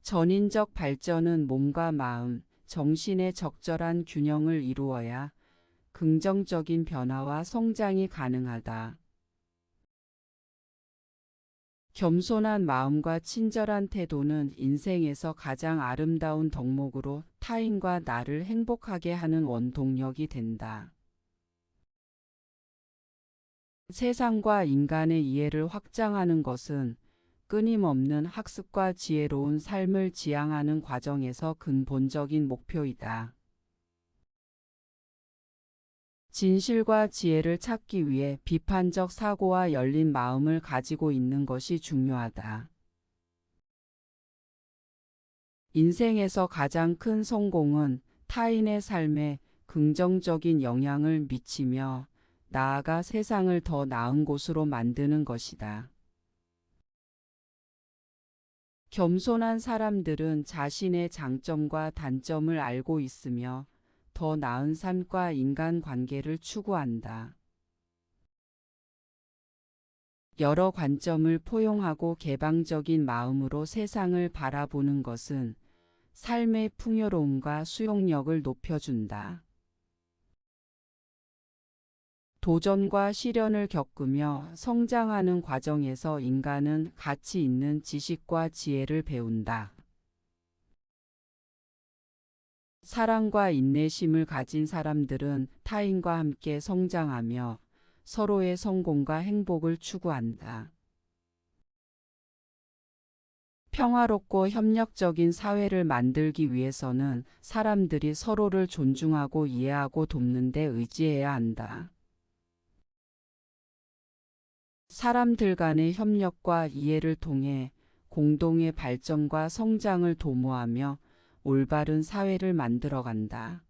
[SPEAKER 1] 전인적 발전은 몸과 마음, 정신의 적절한 균형을 이루어야 긍정적인 변화와 성장이 가능하다. 겸손한 마음과 친절한 태도는 인생에서 가장 아름다운 덕목으로 타인과 나를 행복하게 하는 원동력이 된다. 세상과 인간의 이해를 확장하는 것은 끊임없는 학습과 지혜로운 삶을 지향하는 과정에서 근본적인 목표이다. 진실과 지혜를 찾기 위해 비판적 사고와 열린 마음을 가지고 있는 것이 중요하다. 인생에서 가장 큰 성공은 타인의 삶에 긍정적인 영향을 미치며 나아가 세상을 더 나은 곳으로 만드는 것이다. 겸손한 사람들은 자신의 장점과 단점을 알고 있으며 더 나은 삶과 인간관계를 추구한다. 여러 관점을 포용하고 개방적인 마음으로 세상을 바라보는 것은 삶의 풍요로움과 수용력을 높여준다. 도전과 시련을 겪으며 성장하는 과정에서 인간은 가치 있는 지식과 지혜를 배운다. 사랑과 인내심을 가진 사람들은 타인과 함께 성장하며 서로의 성공과 행복을 추구한다. 평화롭고 협력적인 사회를 만들기 위해서는 사람들이 서로를 존중하고 이해하고 돕는 데 의지해야 한다. 사람들 간의 협력과 이해를 통해 공동의 발전과 성장을 도모하며 올바른 사회를 만들어간다.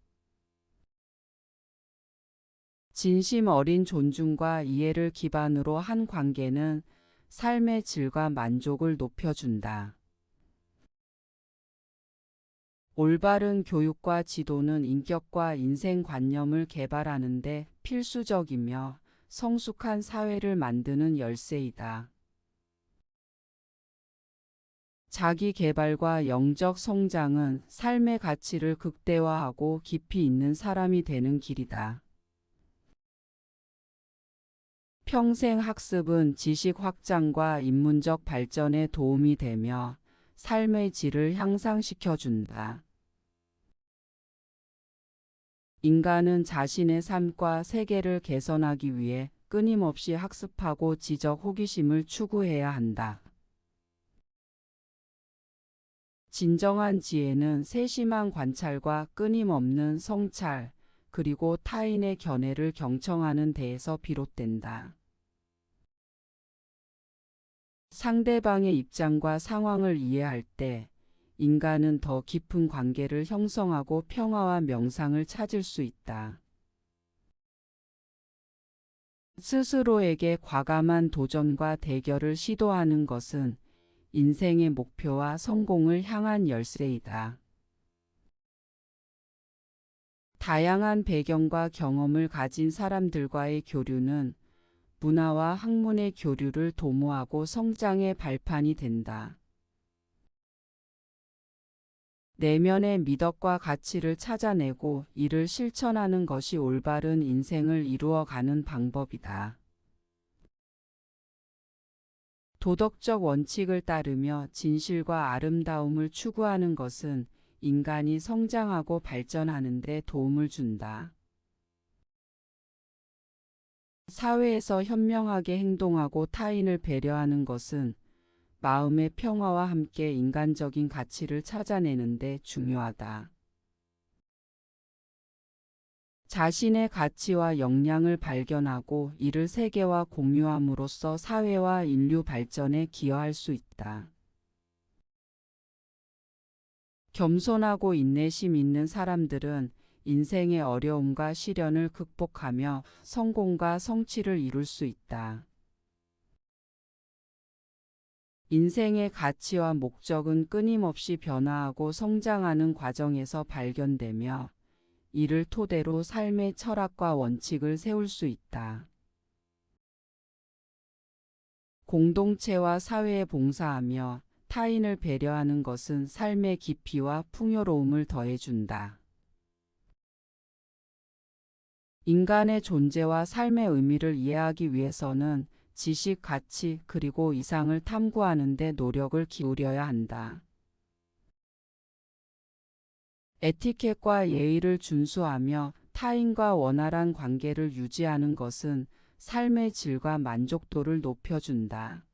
[SPEAKER 1] 진심 어린 존중과 이해를 기반으로 한 관계는 삶의 질과 만족을 높여준다. 올바른 교육과 지도는 인격과 인생관념을 개발하는 데 필수적이며 성숙한 사회를 만드는 열쇠이다. 자기 개발과 영적 성장은 삶의 가치를 극대화하고 깊이 있는 사람이 되는 길이다. 평생 학습은 지식 확장과 인문적 발전에 도움이 되며 삶의 질을 향상시켜준다. 인간은 자신의 삶과 세계를 개선하기 위해 끊임없이 학습하고 지적 호기심을 추구해야 한다. 진정한 지혜는 세심한 관찰과 끊임없는 성찰, 그리고 타인의 견해를 경청하는 데에서 비롯된다. 상대방의 입장과 상황을 이해할 때 인간은 더 깊은 관계를 형성하고 평화와 명상을 찾을 수 있다. 스스로에게 과감한 도전과 대결을 시도하는 것은 인생의 목표와 성공을 향한 열쇠이다. 다양한 배경과 경험을 가진 사람들과의 교류는 문화와 학문의 교류를 도모하고 성장의 발판이 된다. 내면의 미덕과 가치를 찾아내고 이를 실천하는 것이 올바른 인생을 이루어가는 방법이다. 도덕적 원칙을 따르며 진실과 아름다움을 추구하는 것은 인간이 성장하고 발전하는 데 도움을 준다. 사회에서 현명하게 행동하고 타인을 배려하는 것은 마음의 평화와 함께 인간적인 가치를 찾아내는 데 중요하다. 자신의 가치와 역량을 발견하고 이를 세계와 공유함으로써 사회와 인류 발전에 기여할 수 있다. 겸손하고 인내심 있는 사람들은 인생의 어려움과 시련을 극복하며 성공과 성취를 이룰 수 있다. 인생의 가치와 목적은 끊임없이 변화하고 성장하는 과정에서 발견되며 이를 토대로 삶의 철학과 원칙을 세울 수 있다. 공동체와 사회에 봉사하며 타인을 배려하는 것은 삶의 깊이와 풍요로움을 더해준다. 인간의 존재와 삶의 의미를 이해하기 위해서는 지식, 가치, 그리고 이상을 탐구하는 데 노력을 기울여야 한다. 에티켓과 예의를 준수하며 타인과 원활한 관계를 유지하는 것은 삶의 질과 만족도를 높여준다.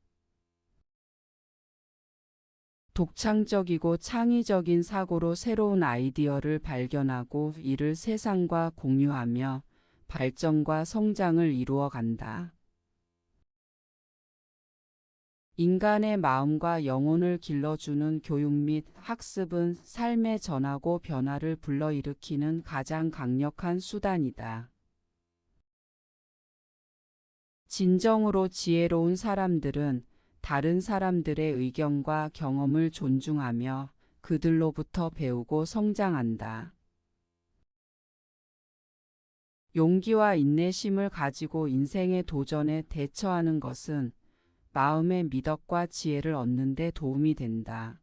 [SPEAKER 1] 독창적이고 창의적인 사고로 새로운 아이디어를 발견하고 이를 세상과 공유하며 발전과 성장을 이루어 간다. 인간의 마음과 영혼을 길러주는 교육 및 학습은 삶의 전하고 변화를 불러일으키는 가장 강력한 수단이다. 진정으로 지혜로운 사람들은 다른 사람들의 의견과 경험을 존중하며 그들로부터 배우고 성장한다. 용기와 인내심을 가지고 인생의 도전에 대처하는 것은 마음의 미덕과 지혜를 얻는 데 도움이 된다.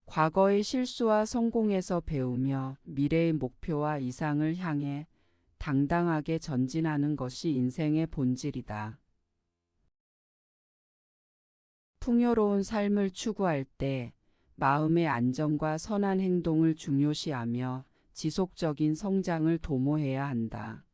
[SPEAKER 1] 과거의 실수와 성공에서 배우며 미래의 목표와 이상을 향해 당당하게 전진하는 것이 인생의 본질이다. 풍요로운 삶을 추구할 때 마음의 안정과 선한 행동을 중요시하며 지속적인 성장을 도모해야 한다.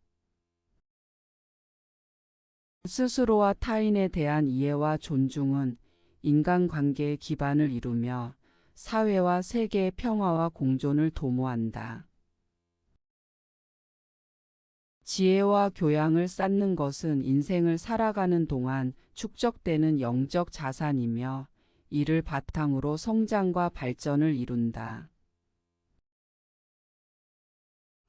[SPEAKER 1] 스스로와 타인에 대한 이해와 존중은 인간관계의 기반을 이루며 사회와 세계의 평화와 공존을 도모한다. 지혜와 교양을 쌓는 것은 인생을 살아가는 동안 축적되는 영적 자산이며 이를 바탕으로 성장과 발전을 이룬다.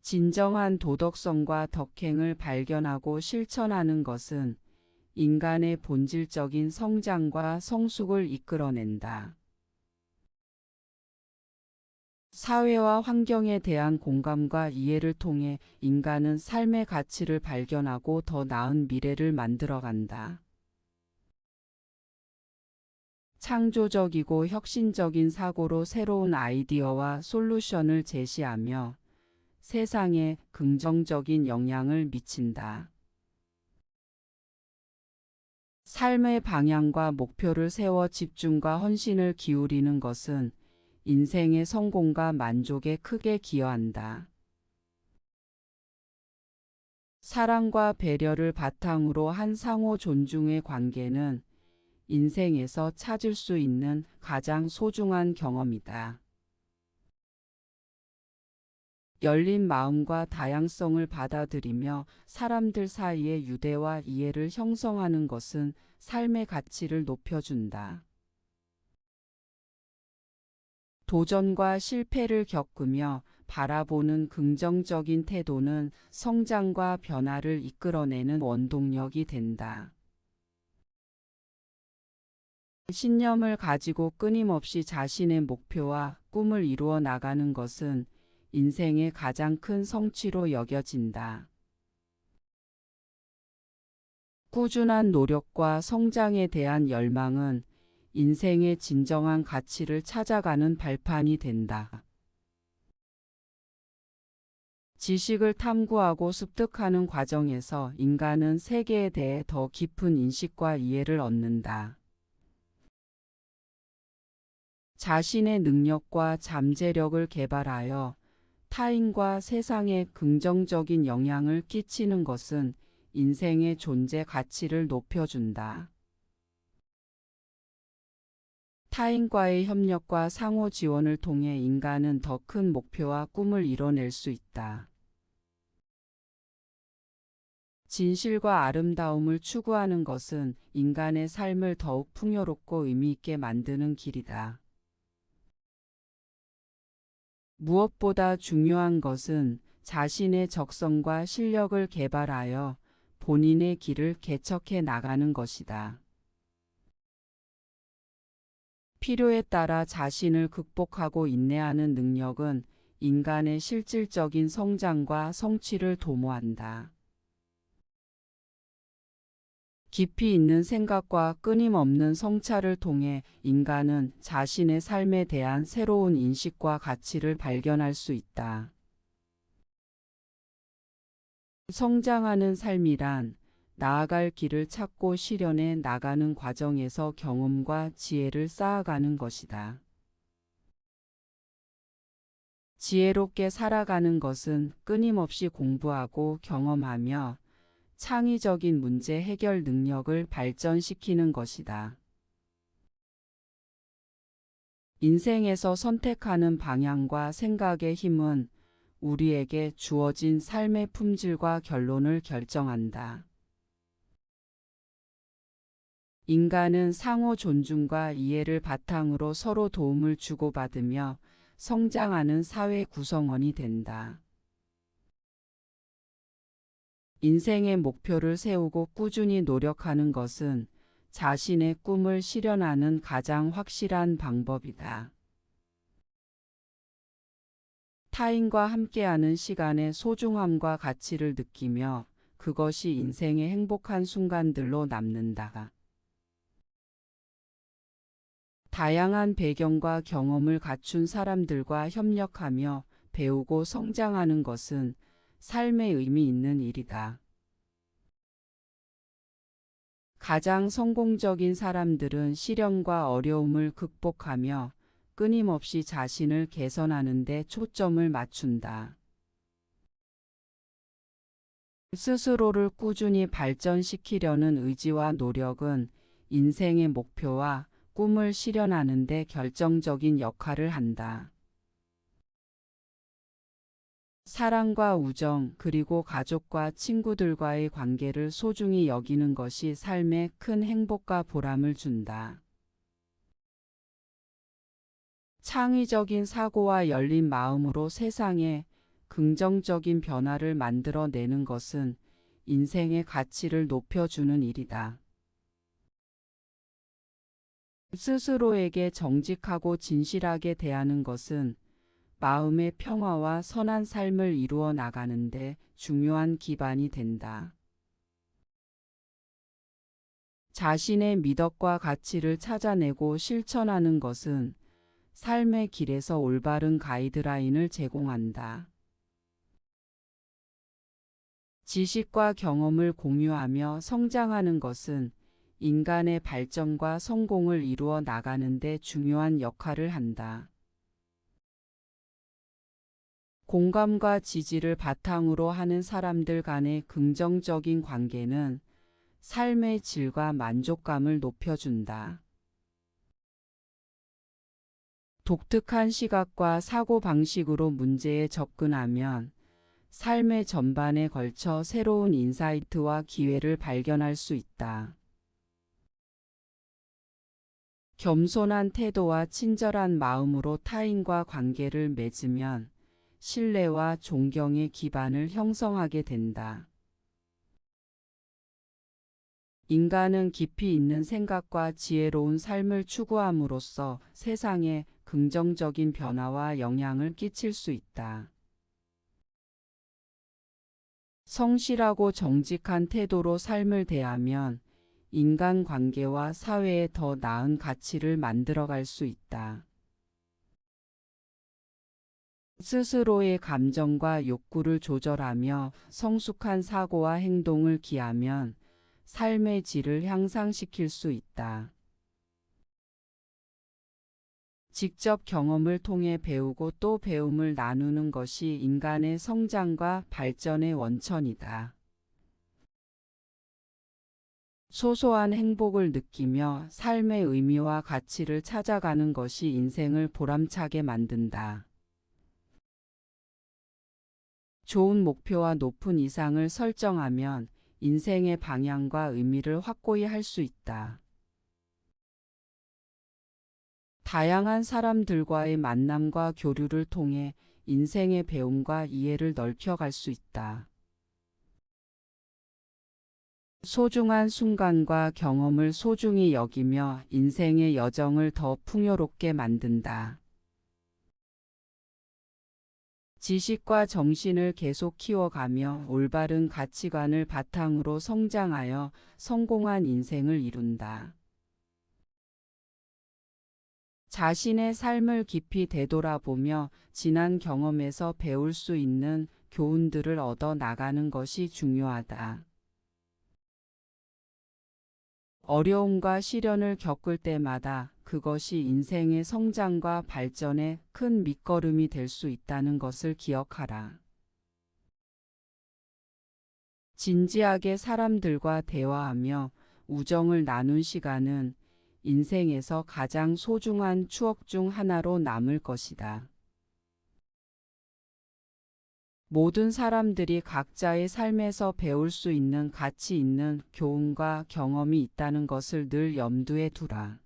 [SPEAKER 1] 진정한 도덕성과 덕행을 발견하고 실천하는 것은 인간의 본질적인 성장과 성숙을 이끌어낸다. 사회와 환경에 대한 공감과 이해를 통해 인간은 삶의 가치를 발견하고 더 나은 미래를 만들어간다. 창조적이고 혁신적인 사고로 새로운 아이디어와 솔루션을 제시하며 세상에 긍정적인 영향을 미친다. 삶의 방향과 목표를 세워 집중과 헌신을 기울이는 것은 인생의 성공과 만족에 크게 기여한다. 사랑과 배려를 바탕으로 한 상호 존중의 관계는 인생에서 찾을 수 있는 가장 소중한 경험이다. 열린 마음과 다양성을 받아들이며 사람들 사이의 유대와 이해를 형성하는 것은 삶의 가치를 높여준다. 도전과 실패를 겪으며 바라보는 긍정적인 태도는 성장과 변화를 이끌어내는 원동력이 된다. 신념을 가지고 끊임없이 자신의 목표와 꿈을 이루어 나가는 것은 인생의 가장 큰 성취로 여겨진다. 꾸준한 노력과 성장에 대한 열망은 인생의 진정한 가치를 찾아가는 발판이 된다. 지식을 탐구하고 습득하는 과정에서 인간은 세계에 대해 더 깊은 인식과 이해를 얻는다. 자신의 능력과 잠재력을 개발하여 타인과 세상에 긍정적인 영향을 끼치는 것은 인생의 존재 가치를 높여준다. 타인과의 협력과 상호 지원을 통해 인간은 더 큰 목표와 꿈을 이뤄낼 수 있다. 진실과 아름다움을 추구하는 것은 인간의 삶을 더욱 풍요롭고 의미 있게 만드는 길이다. 무엇보다 중요한 것은 자신의 적성과 실력을 개발하여 본인의 길을 개척해 나가는 것이다. 필요에 따라 자신을 극복하고 인내하는 능력은 인간의 실질적인 성장과 성취를 도모한다. 깊이 있는 생각과 끊임없는 성찰을 통해 인간은 자신의 삶에 대한 새로운 인식과 가치를 발견할 수 있다. 성장하는 삶이란 나아갈 길을 찾고 실현해 나가는 과정에서 경험과 지혜를 쌓아가는 것이다. 지혜롭게 살아가는 것은 끊임없이 공부하고 경험하며 창의적인 문제 해결 능력을 발전시키는 것이다. 인생에서 선택하는 방향과 생각의 힘은 우리에게 주어진 삶의 품질과 결론을 결정한다. 인간은 상호 존중과 이해를 바탕으로 서로 도움을 주고받으며 성장하는 사회 구성원이 된다. 인생의 목표를 세우고 꾸준히 노력하는 것은 자신의 꿈을 실현하는 가장 확실한 방법이다. 타인과 함께하는 시간의 소중함과 가치를 느끼며 그것이 인생의 행복한 순간들로 남는다. 다양한 배경과 경험을 갖춘 사람들과 협력하며 배우고 성장하는 것은 삶의 의미 있는 일이다. 가장 성공적인 사람들은 시련과 어려움을 극복하며 끊임없이 자신을 개선하는 데 초점을 맞춘다. 스스로를 꾸준히 발전시키려는 의지와 노력은 인생의 목표와 꿈을 실현하는 데 결정적인 역할을 한다. 사랑과 우정 그리고 가족과 친구들과의 관계를 소중히 여기는 것이 삶에 큰 행복과 보람을 준다. 창의적인 사고와 열린 마음으로 세상에 긍정적인 변화를 만들어내는 것은 인생의 가치를 높여주는 일이다. 스스로에게 정직하고 진실하게 대하는 것은 마음의 평화와 선한 삶을 이루어 나가는데 중요한 기반이 된다. 자신의 미덕과 가치를 찾아내고 실천하는 것은 삶의 길에서 올바른 가이드라인을 제공한다. 지식과 경험을 공유하며 성장하는 것은 인간의 발전과 성공을 이루어 나가는 데 중요한 역할을 한다. 공감과 지지를 바탕으로 하는 사람들 간의 긍정적인 관계는 삶의 질과 만족감을 높여준다. 독특한 시각과 사고방식으로 문제에 접근하면 삶의 전반에 걸쳐 새로운 인사이트와 기회를 발견할 수 있다. 겸손한 태도와 친절한 마음으로 타인과 관계를 맺으면 신뢰와 존경의 기반을 형성하게 된다. 인간은 깊이 있는 생각과 지혜로운 삶을 추구함으로써 세상에 긍정적인 변화와 영향을 끼칠 수 있다. 성실하고 정직한 태도로 삶을 대하면 인간관계와 사회에 더 나은 가치를 만들어갈 수 있다. 스스로의 감정과 욕구를 조절하며 성숙한 사고와 행동을 기하면 삶의 질을 향상시킬 수 있다. 직접 경험을 통해 배우고 또 배움을 나누는 것이 인간의 성장과 발전의 원천이다. 소소한 행복을 느끼며 삶의 의미와 가치를 찾아가는 것이 인생을 보람차게 만든다. 좋은 목표와 높은 이상을 설정하면 인생의 방향과 의미를 확고히 할 수 있다. 다양한 사람들과의 만남과 교류를 통해 인생의 배움과 이해를 넓혀갈 수 있다. 소중한 순간과 경험을 소중히 여기며 인생의 여정을 더 풍요롭게 만든다. 지식과 정신을 계속 키워가며 올바른 가치관을 바탕으로 성장하여 성공한 인생을 이룬다. 자신의 삶을 깊이 되돌아보며 지난 경험에서 배울 수 있는 교훈들을 얻어 나가는 것이 중요하다. 어려움과 시련을 겪을 때마다 그것이 인생의 성장과 발전에 큰 밑거름이 될 수 있다는 것을 기억하라. 진지하게 사람들과 대화하며 우정을 나눈 시간은 인생에서 가장 소중한 추억 중 하나로 남을 것이다. 모든 사람들이 각자의 삶에서 배울 수 있는 가치 있는 교훈과 경험이 있다는 것을 늘 염두에 두라.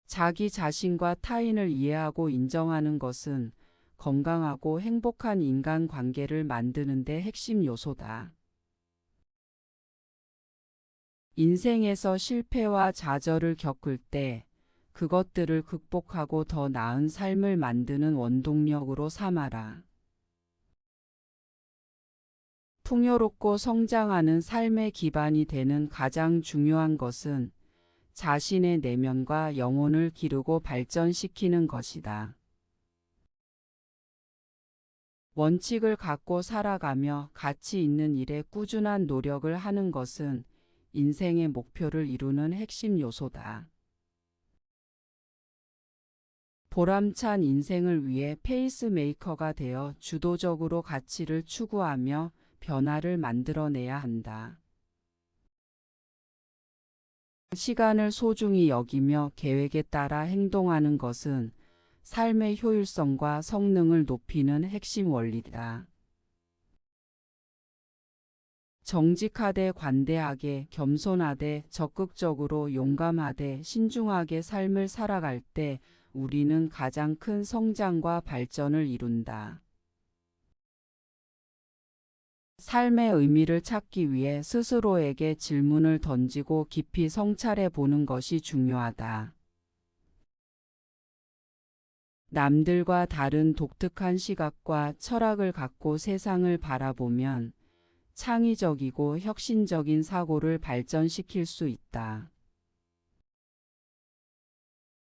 [SPEAKER 1] 자기 자신과 타인을 이해하고 인정하는 것은 건강하고 행복한 인간관계를 만드는 데 핵심 요소다. 인생에서 실패와 좌절을 겪을 때 그것들을 극복하고 더 나은 삶을 만드는 원동력으로 삼아라. 풍요롭고 성장하는 삶의 기반이 되는 가장 중요한 것은 자신의 내면과 영혼을 기르고 발전시키는 것이다. 원칙을 갖고 살아가며 가치 있는 일에 꾸준한 노력을 하는 것은 인생의 목표를 이루는 핵심 요소다. 보람찬 인생을 위해 페이스메이커가 되어 주도적으로 가치를 추구하며 변화를 만들어내야 한다. 시간을 소중히 여기며 계획에 따라 행동하는 것은 삶의 효율성과 성능을 높이는 핵심 원리다. 정직하되 관대하게, 겸손하되 적극적으로 용감하되 신중하게 삶을 살아갈 때 우리는 가장 큰 성장과 발전을 이룬다. 삶의 의미를 찾기 위해 스스로에게 질문을 던지고 깊이 성찰해 보는 것이 중요하다. 남들과 다른 독특한 시각과 철학을 갖고 세상을 바라보면 창의적이고 혁신적인 사고를 발전시킬 수 있다.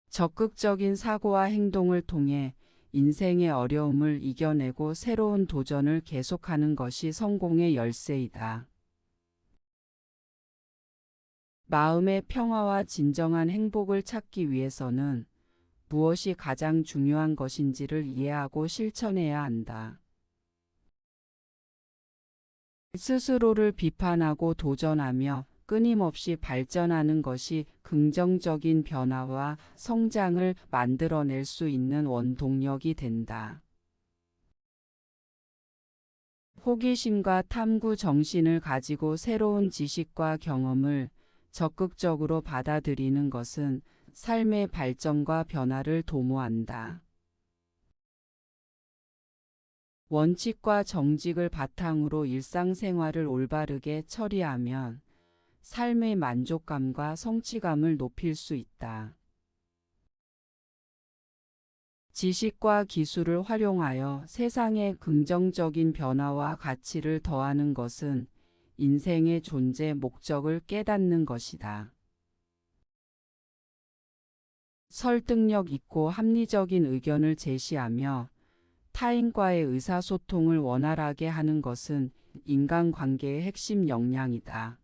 [SPEAKER 1] 적극적인 사고와 행동을 통해 인생의 어려움을 이겨내고 새로운 도전을 계속하는 것이 성공의 열쇠이다. 마음의 평화와 진정한 행복을 찾기 위해서는 무엇이 가장 중요한 것인지를 이해하고 실천해야 한다. 스스로를 비판하고 도전하며 끊임없이 발전하는 것이 긍정적인 변화와 성장을 만들어낼 수 있는 원동력이 된다. 호기심과 탐구 정신을 가지고 새로운 지식과 경험을 적극적으로 받아들이는 것은 삶의 발전과 변화를 도모한다. 원칙과 정직을 바탕으로 일상생활을 올바르게 처리하면 삶의 만족감과 성취감을 높일 수 있다. 지식과 기술을 활용하여 세상에 긍정적인 변화와 가치를 더하는 것은 인생의 존재 목적을 깨닫는 것이다. 설득력 있고 합리적인 의견을 제시하며 타인과의 의사소통을 원활하게 하는 것은 인간관계의 핵심 역량이다.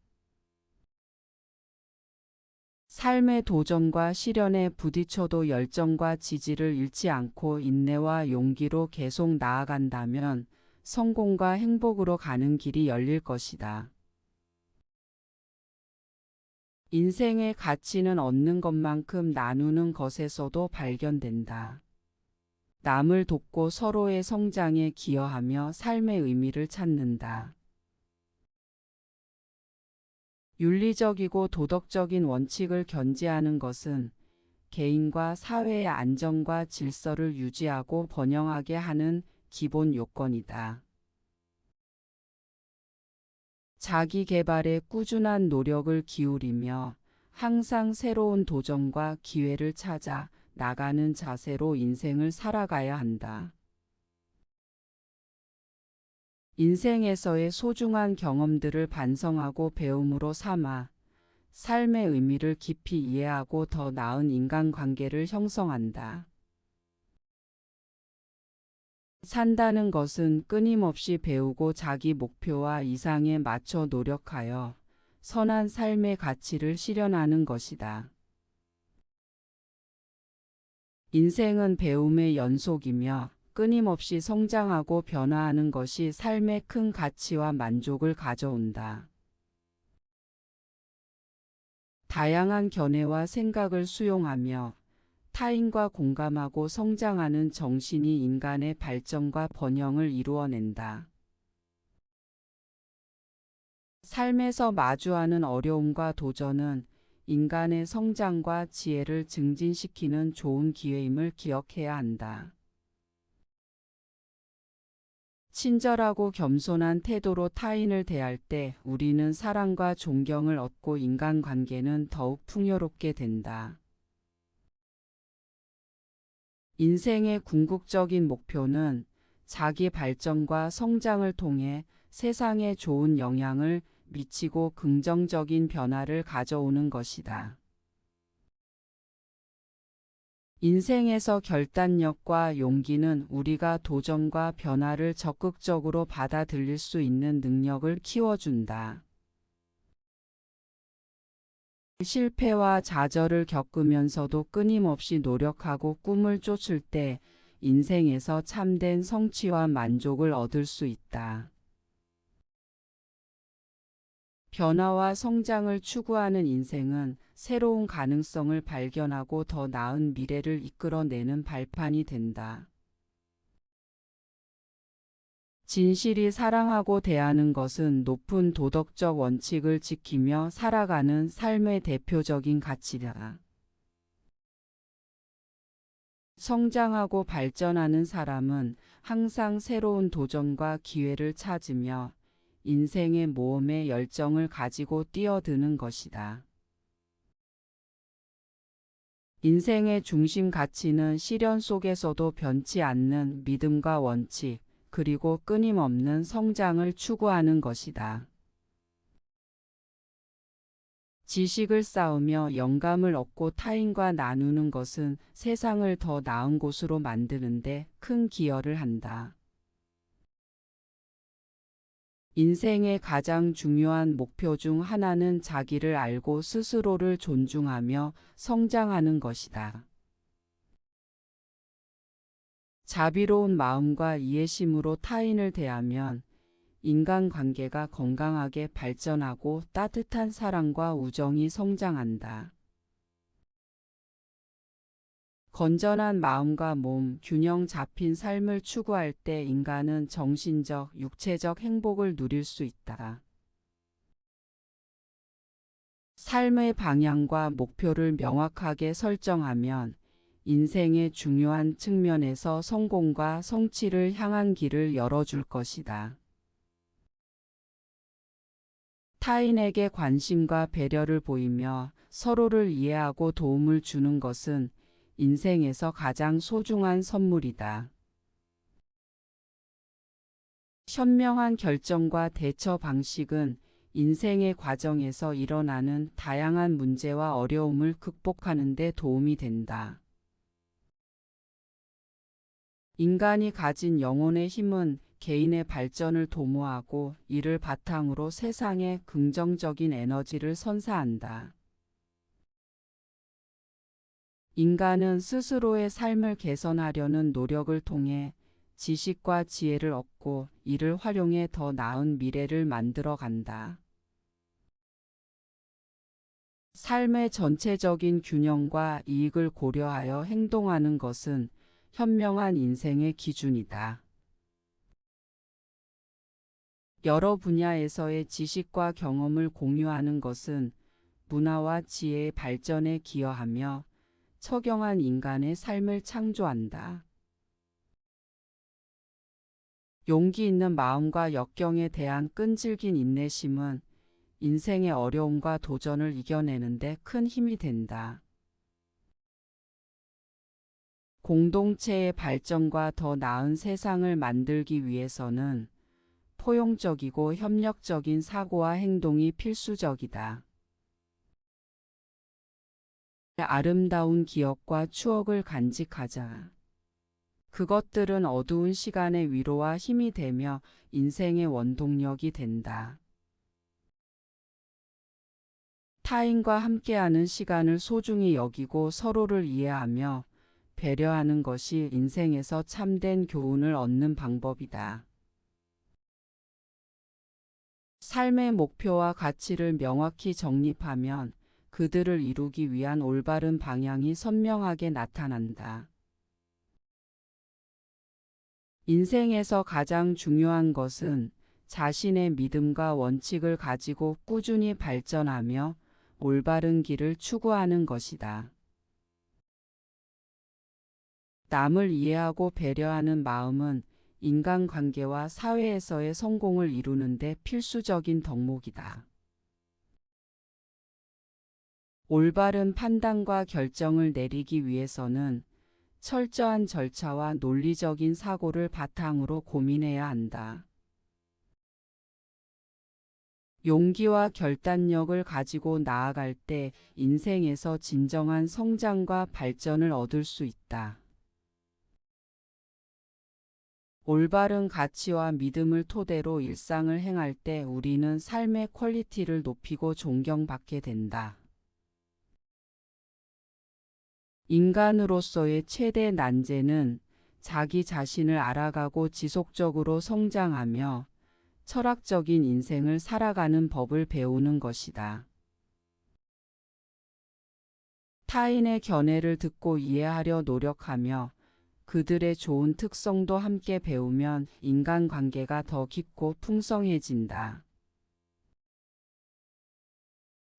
[SPEAKER 1] 삶의 도전과 시련에 부딪혀도 열정과 지지를 잃지 않고 인내와 용기로 계속 나아간다면 성공과 행복으로 가는 길이 열릴 것이다. 인생의 가치는 얻는 것만큼 나누는 것에서도 발견된다. 남을 돕고 서로의 성장에 기여하며 삶의 의미를 찾는다. 윤리적이고 도덕적인 원칙을 견지하는 것은 개인과 사회의 안정과 질서를 유지하고 번영하게 하는 기본 요건이다. 자기 개발에 꾸준한 노력을 기울이며 항상 새로운 도전과 기회를 찾아 나가는 자세로 인생을 살아가야 한다. 인생에서의 소중한 경험들을 반성하고 배움으로 삼아 삶의 의미를 깊이 이해하고 더 나은 인간관계를 형성한다. 산다는 것은 끊임없이 배우고 자기 목표와 이상에 맞춰 노력하여 선한 삶의 가치를 실현하는 것이다. 인생은 배움의 연속이며 끊임없이 성장하고 변화하는 것이 삶의 큰 가치와 만족을 가져온다. 다양한 견해와 생각을 수용하며 타인과 공감하고 성장하는 정신이 인간의 발전과 번영을 이루어낸다. 삶에서 마주하는 어려움과 도전은 인간의 성장과 지혜를 증진시키는 좋은 기회임을 기억해야 한다. 친절하고 겸손한 태도로 타인을 대할 때 우리는 사랑과 존경을 얻고 인간관계는 더욱 풍요롭게 된다. 인생의 궁극적인 목표는 자기 발전과 성장을 통해 세상에 좋은 영향을 미치고 긍정적인 변화를 가져오는 것이다. 인생에서 결단력과 용기는 우리가 도전과 변화를 적극적으로 받아들일 수 있는 능력을 키워준다. 실패와 좌절을 겪으면서도 끊임없이 노력하고 꿈을 쫓을 때 인생에서 참된 성취와 만족을 얻을 수 있다. 변화와 성장을 추구하는 인생은 새로운 가능성을 발견하고 더 나은 미래를 이끌어내는 발판이 된다. 진실이 사랑하고 대하는 것은 높은 도덕적 원칙을 지키며 살아가는 삶의 대표적인 가치다. 성장하고 발전하는 사람은 항상 새로운 도전과 기회를 찾으며 인생의 모험에 열정을 가지고 뛰어드는 것이다. 인생의 중심 가치는 시련 속에서도 변치 않는 믿음과 원칙, 그리고 끊임없는 성장을 추구하는 것이다. 지식을 쌓으며 영감을 얻고 타인과 나누는 것은 세상을 더 나은 곳으로 만드는데 큰 기여를 한다. 인생의 가장 중요한 목표 중 하나는 자기를 알고 스스로를 존중하며 성장하는 것이다. 자비로운 마음과 이해심으로 타인을 대하면 인간관계가 건강하게 발전하고 따뜻한 사랑과 우정이 성장한다. 건전한 마음과 몸, 균형 잡힌 삶을 추구할 때 인간은 정신적, 육체적 행복을 누릴 수 있다. 삶의 방향과 목표를 명확하게 설정하면 인생의 중요한 측면에서 성공과 성취를 향한 길을 열어줄 것이다. 타인에게 관심과 배려를 보이며 서로를 이해하고 도움을 주는 것은 인생에서 가장 소중한 선물이다. 현명한 결정과 대처 방식은 인생의 과정에서 일어나는 다양한 문제와 어려움을 극복하는 데 도움이 된다. 인간이 가진 영혼의 힘은 개인의 발전을 도모하고 이를 바탕으로 세상에 긍정적인 에너지를 선사한다. 인간은 스스로의 삶을 개선하려는 노력을 통해 지식과 지혜를 얻고 이를 활용해 더 나은 미래를 만들어 간다. 삶의 전체적인 균형과 이익을 고려하여 행동하는 것은 현명한 인생의 기준이다. 여러 분야에서의 지식과 경험을 공유하는 것은 문화와 지혜의 발전에 기여하며 처경한 인간의 삶을 창조한다. 용기 있는 마음과 역경에 대한 끈질긴 인내심은 인생의 어려움과 도전을 이겨내는 데 큰 힘이 된다. 공동체의 발전과 더 나은 세상을 만들기 위해서는 포용적이고 협력적인 사고와 행동이 필수적이다. 아름다운 기억과 추억을 간직하자. 그것들은 어두운 시간의 위로와 힘이 되며 인생의 원동력이 된다. 타인과 함께하는 시간을 소중히 여기고 서로를 이해하며 배려하는 것이 인생에서 참된 교훈을 얻는 방법이다. 삶의 목표와 가치를 명확히 정립하면 그들을 이루기 위한 올바른 방향이 선명하게 나타난다. 인생에서 가장 중요한 것은 자신의 믿음과 원칙을 가지고 꾸준히 발전하며 올바른 길을 추구하는 것이다. 남을 이해하고 배려하는 마음은 인간관계와 사회에서의 성공을 이루는 데 필수적인 덕목이다. 올바른 판단과 결정을 내리기 위해서는 철저한 절차와 논리적인 사고를 바탕으로 고민해야 한다. 용기와 결단력을 가지고 나아갈 때 인생에서 진정한 성장과 발전을 얻을 수 있다. 올바른 가치와 믿음을 토대로 일상을 행할 때 우리는 삶의 퀄리티를 높이고 존경받게 된다. 인간으로서의 최대 난제는 자기 자신을 알아가고 지속적으로 성장하며 철학적인 인생을 살아가는 법을 배우는 것이다. 타인의 견해를 듣고 이해하려 노력하며 그들의 좋은 특성도 함께 배우면 인간관계가 더 깊고 풍성해진다.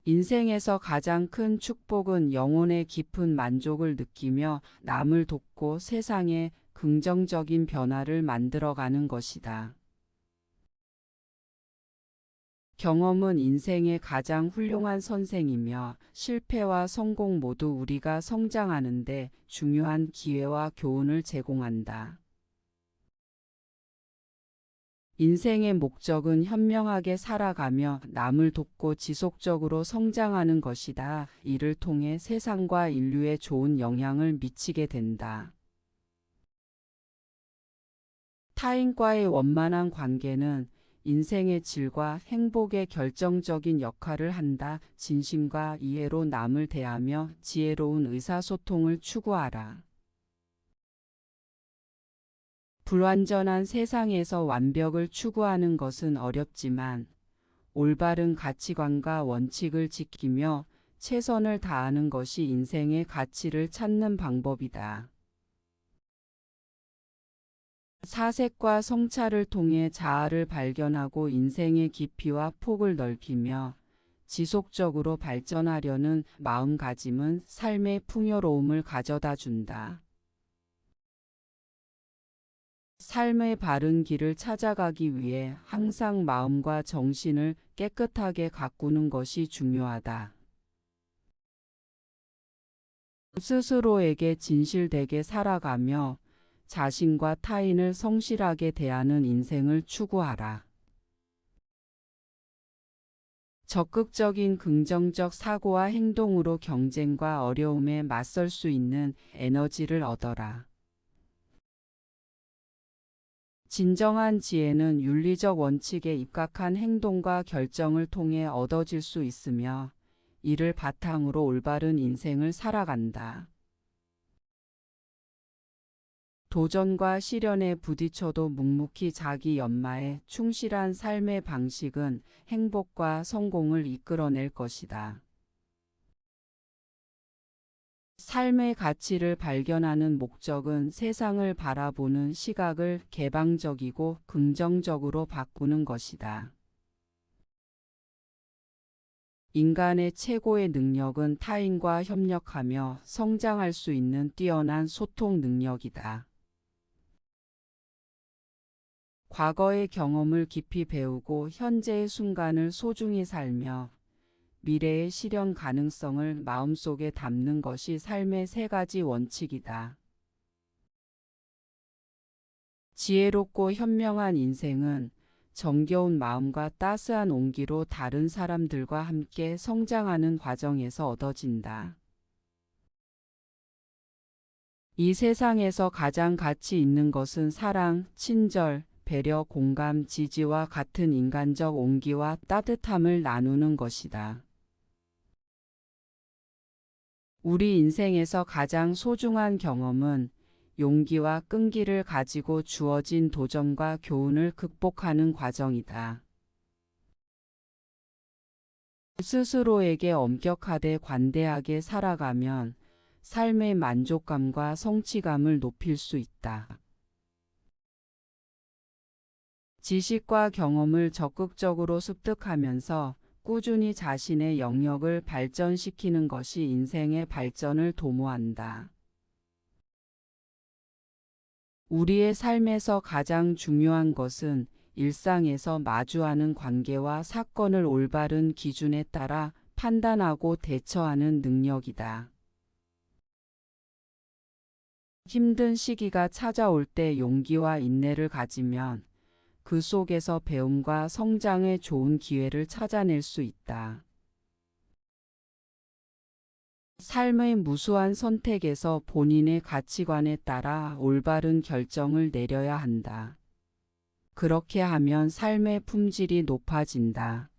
[SPEAKER 1] 인생에서 가장 큰 축복은 영혼의 깊은 만족을 느끼며 남을 돕고 세상에 긍정적인 변화를 만들어가는 것이다. 경험은 인생의 가장 훌륭한 선생이며 실패와 성공 모두 우리가 성장하는데 중요한 기회와 교훈을 제공한다. 인생의 목적은 현명하게 살아가며 남을 돕고 지속적으로 성장하는 것이다. 이를 통해 세상과 인류에 좋은 영향을 미치게 된다. 타인과의 원만한 관계는 인생의 질과 행복에 결정적인 역할을 한다. 진심과 이해로 남을 대하며 지혜로운 의사소통을 추구하라. 불완전한 세상에서 완벽을 추구하는 것은 어렵지만 올바른 가치관과 원칙을 지키며 최선을 다하는 것이 인생의 가치를 찾는 방법이다. 사색과 성찰을 통해 자아를 발견하고 인생의 깊이와 폭을 넓히며 지속적으로 발전하려는 마음가짐은 삶의 풍요로움을 가져다 준다. 삶의 바른 길을 찾아가기 위해 항상 마음과 정신을 깨끗하게 가꾸는 것이 중요하다. 스스로에게 진실되게 살아가며 자신과 타인을 성실하게 대하는 인생을 추구하라. 적극적인 긍정적 사고와 행동으로 경쟁과 어려움에 맞설 수 있는 에너지를 얻어라. 진정한 지혜는 윤리적 원칙에 입각한 행동과 결정을 통해 얻어질 수 있으며 이를 바탕으로 올바른 인생을 살아간다. 도전과 시련에 부딪혀도 묵묵히 자기 연마에 충실한 삶의 방식은 행복과 성공을 이끌어낼 것이다. 삶의 가치를 발견하는 목적은 세상을 바라보는 시각을 개방적이고 긍정적으로 바꾸는 것이다. 인간의 최고의 능력은 타인과 협력하며 성장할 수 있는 뛰어난 소통 능력이다. 과거의 경험을 깊이 배우고 현재의 순간을 소중히 살며 미래의 실현 가능성을 마음속에 담는 것이 삶의 세 가지 원칙이다. 지혜롭고 현명한 인생은 정겨운 마음과 따스한 온기로 다른 사람들과 함께 성장하는 과정에서 얻어진다. 이 세상에서 가장 가치 있는 것은 사랑, 친절, 배려, 공감, 지지와 같은 인간적 온기와 따뜻함을 나누는 것이다. 우리 인생에서 가장 소중한 경험은 용기와 끈기를 가지고 주어진 도전과 교훈을 극복하는 과정이다. 스스로에게 엄격하되 관대하게 살아가면 삶의 만족감과 성취감을 높일 수 있다. 지식과 경험을 적극적으로 습득하면서 꾸준히 자신의 영역을 발전시키는 것이 인생의 발전을 도모한다. 우리의 삶에서 가장 중요한 것은 일상에서 마주하는 관계와 사건을 올바른 기준에 따라 판단하고 대처하는 능력이다. 힘든 시기가 찾아올 때 용기와 인내를 가지면 그 속에서 배움과 성장의 좋은 기회를 찾아낼 수 있다. 삶의 무수한 선택에서 본인의 가치관에 따라 올바른 결정을 내려야 한다. 그렇게 하면 삶의 품질이 높아진다.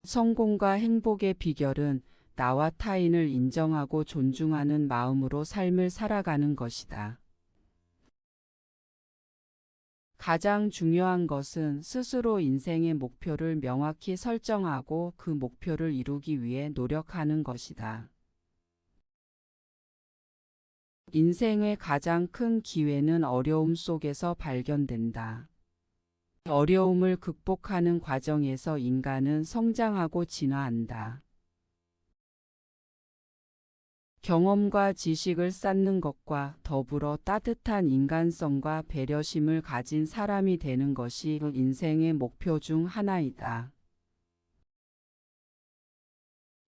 [SPEAKER 1] 성공과 행복의 비결은 나와 타인을 인정하고 존중하는 마음으로 삶을 살아가는 것이다. 가장 중요한 것은 스스로 인생의 목표를 명확히 설정하고 그 목표를 이루기 위해 노력하는 것이다. 인생의 가장 큰 기회는 어려움 속에서 발견된다. 어려움을 극복하는 과정에서 인간은 성장하고 진화한다. 경험과 지식을 쌓는 것과 더불어 따뜻한 인간성과 배려심을 가진 사람이 되는 것이 인생의 목표 중 하나이다.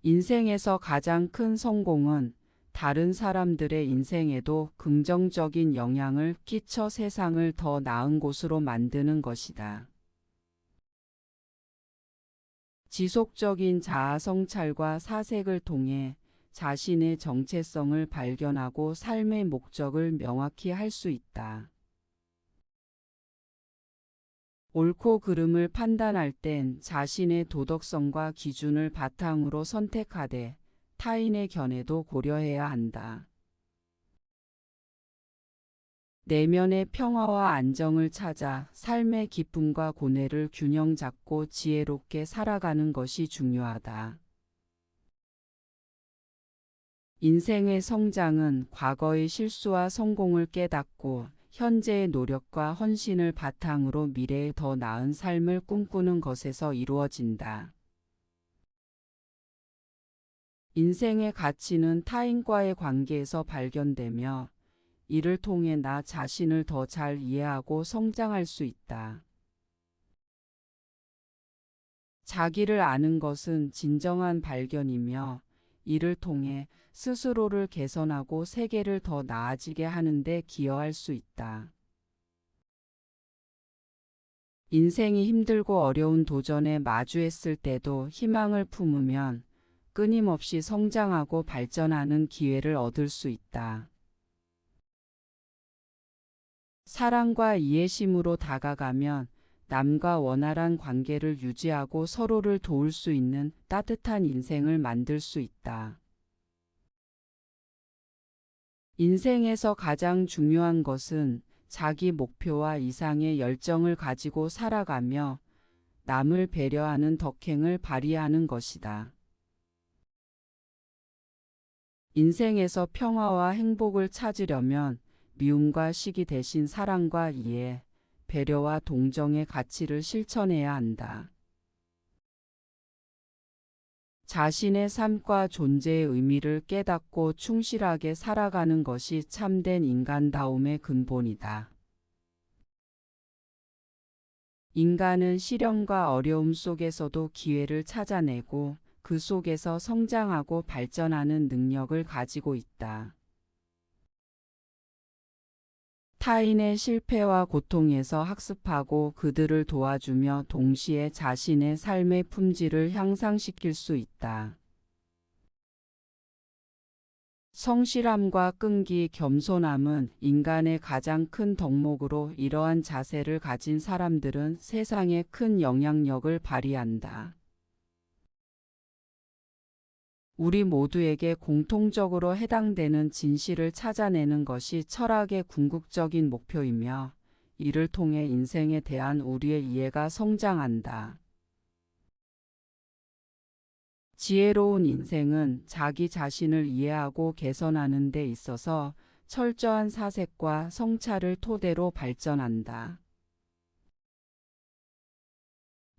[SPEAKER 1] 인생에서 가장 큰 성공은 다른 사람들의 인생에도 긍정적인 영향을 끼쳐 세상을 더 나은 곳으로 만드는 것이다. 지속적인 자아 성찰과 사색을 통해 자신의 정체성을 발견하고 삶의 목적을 명확히 할 수 있다. 옳고 그름을 판단할 땐 자신의 도덕성과 기준을 바탕으로 선택하되 타인의 견해도 고려해야 한다. 내면의 평화와 안정을 찾아 삶의 기쁨과 고뇌를 균형 잡고 지혜롭게 살아가는 것이 중요하다. 인생의 성장은 과거의 실수와 성공을 깨닫고 현재의 노력과 헌신을 바탕으로 미래의 더 나은 삶을 꿈꾸는 것에서 이루어진다. 인생의 가치는 타인과의 관계에서 발견되며 이를 통해 나 자신을 더 잘 이해하고 성장할 수 있다. 자기를 아는 것은 진정한 발견이며 이를 통해 스스로를 개선하고 세계를 더 나아지게 하는 데 기여할 수 있다. 인생이 힘들고 어려운 도전에 마주했을 때도 희망을 품으면 끊임없이 성장하고 발전하는 기회를 얻을 수 있다. 사랑과 이해심으로 다가가면 남과 원활한 관계를 유지하고 서로를 도울 수 있는 따뜻한 인생을 만들 수 있다. 인생에서 가장 중요한 것은 자기 목표와 이상의 열정을 가지고 살아가며 남을 배려하는 덕행을 발휘하는 것이다. 인생에서 평화와 행복을 찾으려면 미움과 시기 대신 사랑과 이해, 배려와 동정의 가치를 실천해야 한다. 자신의 삶과 존재의 의미를 깨닫고 충실하게 살아가는 것이 참된 인간다움의 근본이다. 인간은 시련과 어려움 속에서도 기회를 찾아내고 그 속에서 성장하고 발전하는 능력을 가지고 있다. 타인의 실패와 고통에서 학습하고 그들을 도와주며 동시에 자신의 삶의 품질을 향상시킬 수 있다. 성실함과 끈기, 겸손함은 인간의 가장 큰 덕목으로 이러한 자세를 가진 사람들은 세상에 큰 영향력을 발휘한다. 우리 모두에게 공통적으로 해당되는 진실을 찾아내는 것이 철학의 궁극적인 목표이며 이를 통해 인생에 대한 우리의 이해가 성장한다. 지혜로운 인생은 자기 자신을 이해하고 개선하는 데 있어서 철저한 사색과 성찰을 토대로 발전한다.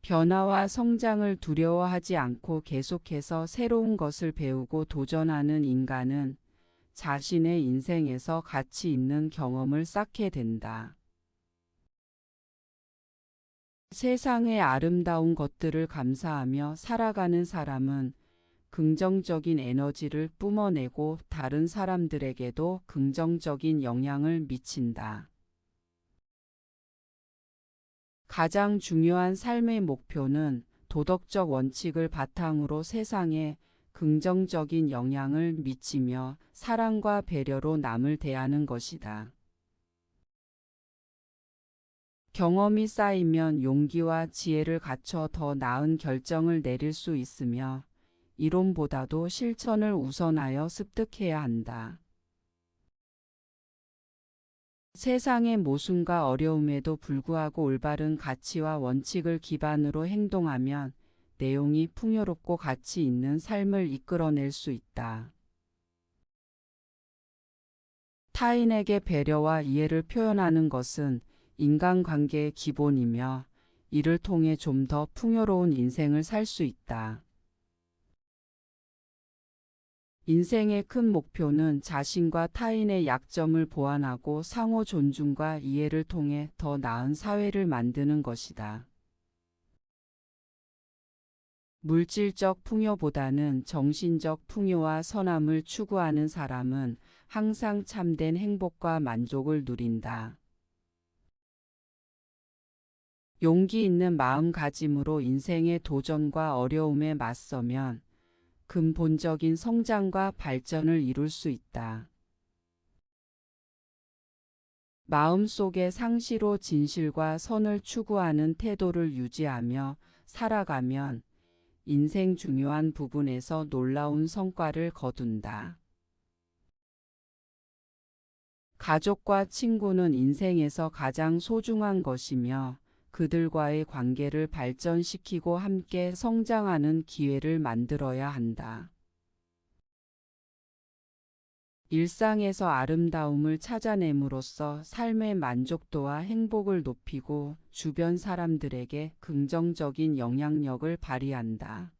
[SPEAKER 1] 변화와 성장을 두려워하지 않고 계속해서 새로운 것을 배우고 도전하는 인간은 자신의 인생에서 가치 있는 경험을 쌓게 된다. 세상의 아름다운 것들을 감사하며 살아가는 사람은 긍정적인 에너지를 뿜어내고 다른 사람들에게도 긍정적인 영향을 미친다. 가장 중요한 삶의 목표는 도덕적 원칙을 바탕으로 세상에 긍정적인 영향을 미치며 사랑과 배려로 남을 대하는 것이다. 경험이 쌓이면 용기와 지혜를 갖춰 더 나은 결정을 내릴 수 있으며 이론보다도 실천을 우선하여 습득해야 한다. 세상의 모순과 어려움에도 불구하고 올바른 가치와 원칙을 기반으로 행동하면 내용이 풍요롭고 가치 있는 삶을 이끌어낼 수 있다. 타인에게 배려와 이해를 표현하는 것은 인간관계의 기본이며 이를 통해 좀 더 풍요로운 인생을 살 수 있다. 인생의 큰 목표는 자신과 타인의 약점을 보완하고 상호 존중과 이해를 통해 더 나은 사회를 만드는 것이다. 물질적 풍요보다는 정신적 풍요와 선함을 추구하는 사람은 항상 참된 행복과 만족을 누린다. 용기 있는 마음가짐으로 인생의 도전과 어려움에 맞서면 근본적인 성장과 발전을 이룰 수 있다. 마음속의 상시로 진실과 선을 추구하는 태도를 유지하며 살아가면 인생 중요한 부분에서 놀라운 성과를 거둔다. 가족과 친구는 인생에서 가장 소중한 것이며 그들과의 관계를 발전시키고 함께 성장하는 기회를 만들어야 한다. 일상에서 아름다움을 찾아냄으로써 삶의 만족도와 행복을 높이고 주변 사람들에게 긍정적인 영향력을 발휘한다.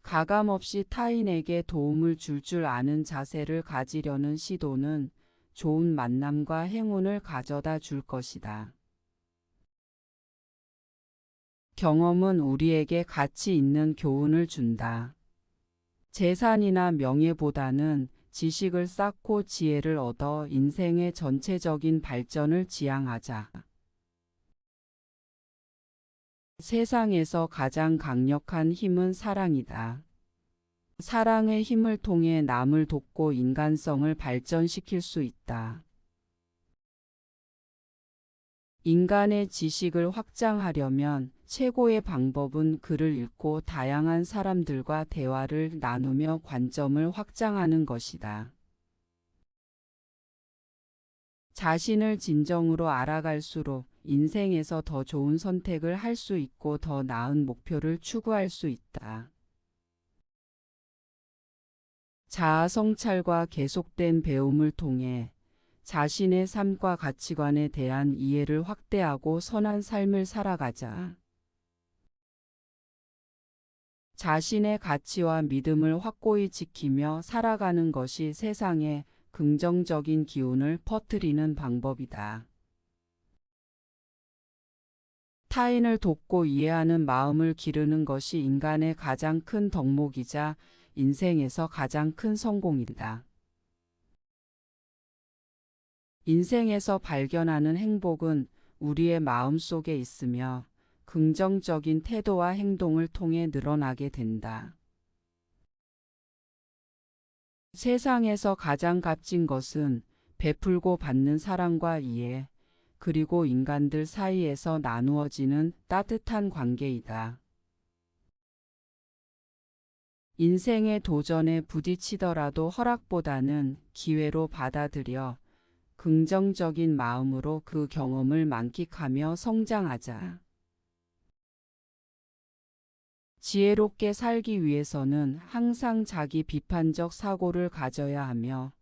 [SPEAKER 1] 가감없이 타인에게 도움을 줄 아는 자세를 가지려는 시도는 좋은 만남과 행운을 가져다 줄 것이다. 경험은 우리에게 가치 있는 교훈을 준다. 재산이나 명예보다는 지식을 쌓고 지혜를 얻어 인생의 전체적인 발전을 지향하자. 세상에서 가장 강력한 힘은 사랑이다. 사랑의 힘을 통해 남을 돕고 인간성을 발전시킬 수 있다. 인간의 지식을 확장하려면 최고의 방법은 글을 읽고 다양한 사람들과 대화를 나누며 관점을 확장하는 것이다. 자신을 진정으로 알아갈수록 인생에서 더 좋은 선택을 할 수 있고 더 나은 목표를 추구할 수 있다. 자아 성찰과 계속된 배움을 통해 자신의 삶과 가치관에 대한 이해를 확대하고 선한 삶을 살아가자. 자신의 가치와 믿음을 확고히 지키며 살아가는 것이 세상에 긍정적인 기운을 퍼뜨리는 방법이다. 타인을 돕고 이해하는 마음을 기르는 것이 인간의 가장 큰 덕목이자 인생에서 가장 큰 성공이다. 인생에서 발견하는 행복은 우리의 마음 속에 있으며 긍정적인 태도와 행동을 통해 늘어나게 된다. 세상에서 가장 값진 것은 베풀고 받는 사랑과 이해, 그리고 인간들 사이에서 나누어지는 따뜻한 관계이다. 인생의 도전에 부딪히더라도 허락보다는 기회로 받아들여 긍정적인 마음으로 그 경험을 만끽하며 성장하자. 지혜롭게 살기 위해서는 항상 자기 비판적 사고를 가져야 하며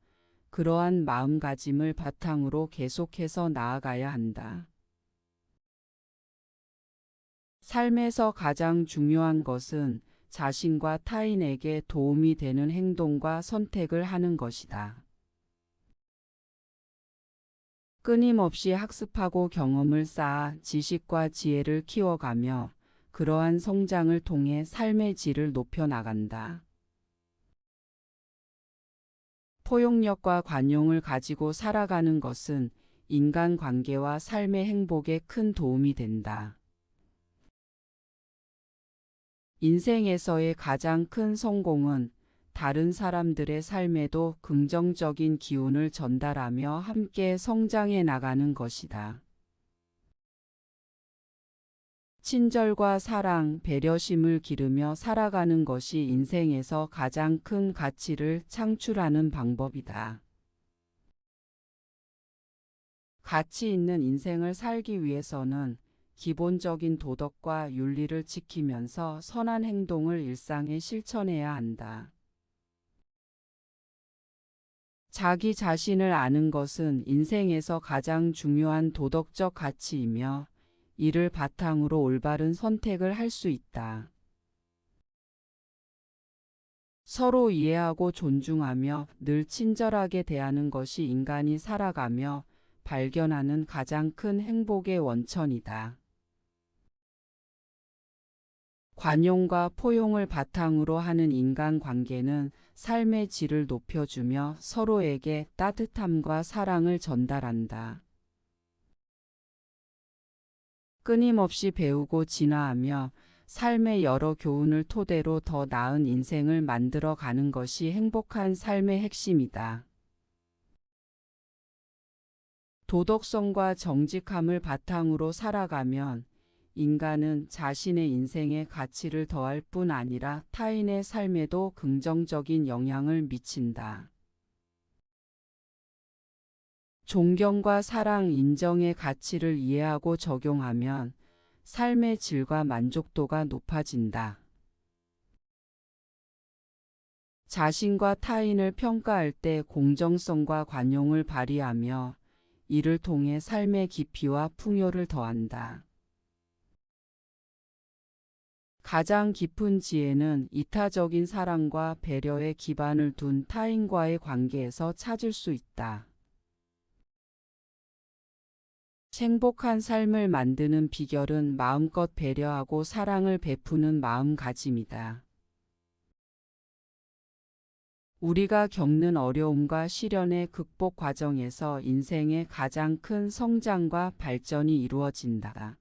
[SPEAKER 1] 그러한 마음가짐을 바탕으로 계속해서 나아가야 한다. 삶에서 가장 중요한 것은 자신과 타인에게 도움이 되는 행동과 선택을 하는 것이다. 끊임없이 학습하고 경험을 쌓아 지식과 지혜를 키워가며 그러한 성장을 통해 삶의 질을 높여나간다. 포용력과 관용을 가지고 살아가는 것은 인간관계와 삶의 행복에 큰 도움이 된다. 인생에서의 가장 큰 성공은 다른 사람들의 삶에도 긍정적인 기운을 전달하며 함께 성장해 나가는 것이다. 친절과 사랑, 배려심을 기르며 살아가는 것이 인생에서 가장 큰 가치를 창출하는 방법이다. 가치 있는 인생을 살기 위해서는 기본적인 도덕과 윤리를 지키면서 선한 행동을 일상에 실천해야 한다. 자기 자신을 아는 것은 인생에서 가장 중요한 도덕적 가치이며 이를 바탕으로 올바른 선택을 할 수 있다. 서로 이해하고 존중하며 늘 친절하게 대하는 것이 인간이 살아가며 발견하는 가장 큰 행복의 원천이다. 관용과 포용을 바탕으로 하는 인간관계는 삶의 질을 높여주며 서로에게 따뜻함과 사랑을 전달한다. 끊임없이 배우고 진화하며 삶의 여러 교훈을 토대로 더 나은 인생을 만들어 가는 것이 행복한 삶의 핵심이다. 도덕성과 정직함을 바탕으로 살아가면 인간은 자신의 인생에 가치를 더할 뿐 아니라 타인의 삶에도 긍정적인 영향을 미친다. 존경과 사랑, 인정의 가치를 이해하고 적용하면 삶의 질과 만족도가 높아진다. 자신과 타인을 평가할 때 공정성과 관용을 발휘하며 이를 통해 삶의 깊이와 풍요를 더한다. 가장 깊은 지혜는 이타적인 사랑과 배려에 기반을 둔 타인과의 관계에서 찾을 수 있다. 행복한 삶을 만드는 비결은 마음껏 배려하고 사랑을 베푸는 마음가짐이다. 우리가 겪는 어려움과 시련의 극복 과정에서 인생의 가장 큰 성장과 발전이 이루어진다.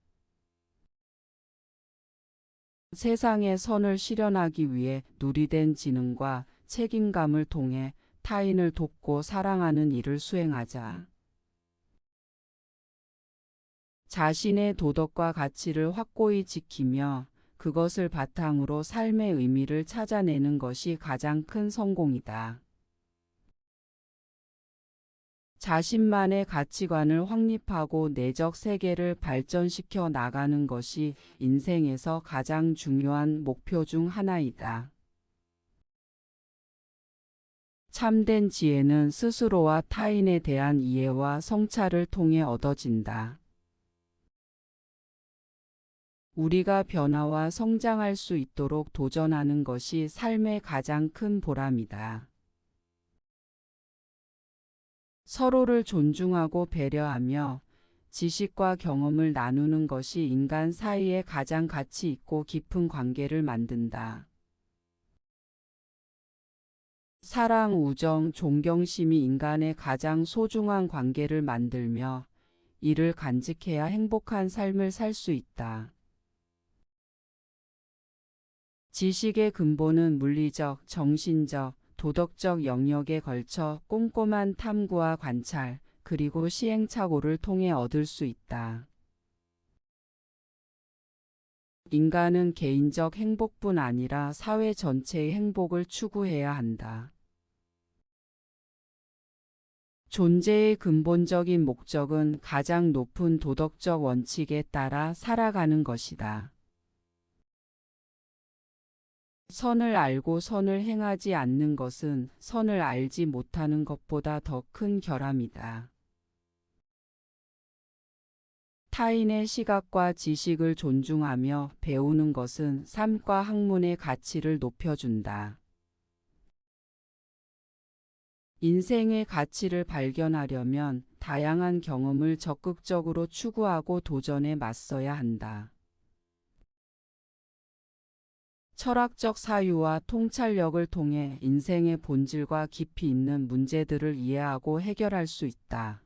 [SPEAKER 1] 세상의 선을 실현하기 위해 누리된 지능과 책임감을 통해 타인을 돕고 사랑하는 일을 수행하자. 자신의 도덕과 가치를 확고히 지키며 그것을 바탕으로 삶의 의미를 찾아내는 것이 가장 큰 성공이다. 자신만의 가치관을 확립하고 내적 세계를 발전시켜 나가는 것이 인생에서 가장 중요한 목표 중 하나이다. 참된 지혜는 스스로와 타인에 대한 이해와 성찰을 통해 얻어진다. 우리가 변화와 성장할 수 있도록 도전하는 것이 삶의 가장 큰 보람이다. 서로를 존중하고 배려하며 지식과 경험을 나누는 것이 인간 사이에 가장 가치 있고 깊은 관계를 만든다. 사랑, 우정, 존경심이 인간의 가장 소중한 관계를 만들며 이를 간직해야 행복한 삶을 살 수 있다. 지식의 근본은 물리적, 정신적, 도덕적 영역에 걸쳐 꼼꼼한 탐구와 관찰, 그리고 시행착오를 통해 얻을 수 있다. 인간은 개인적 행복뿐 아니라 사회 전체의 행복을 추구해야 한다. 존재의 근본적인 목적은 가장 높은 도덕적 원칙에 따라 살아가는 것이다. 선을 알고 선을 행하지 않는 것은 선을 알지 못하는 것보다 더 큰 결함이다. 타인의 시각과 지식을 존중하며 배우는 것은 삶과 학문의 가치를 높여준다. 인생의 가치를 발견하려면 다양한 경험을 적극적으로 추구하고 도전에 맞서야 한다. 철학적 사유와 통찰력을 통해 인생의 본질과 깊이 있는 문제들을 이해하고 해결할 수 있다.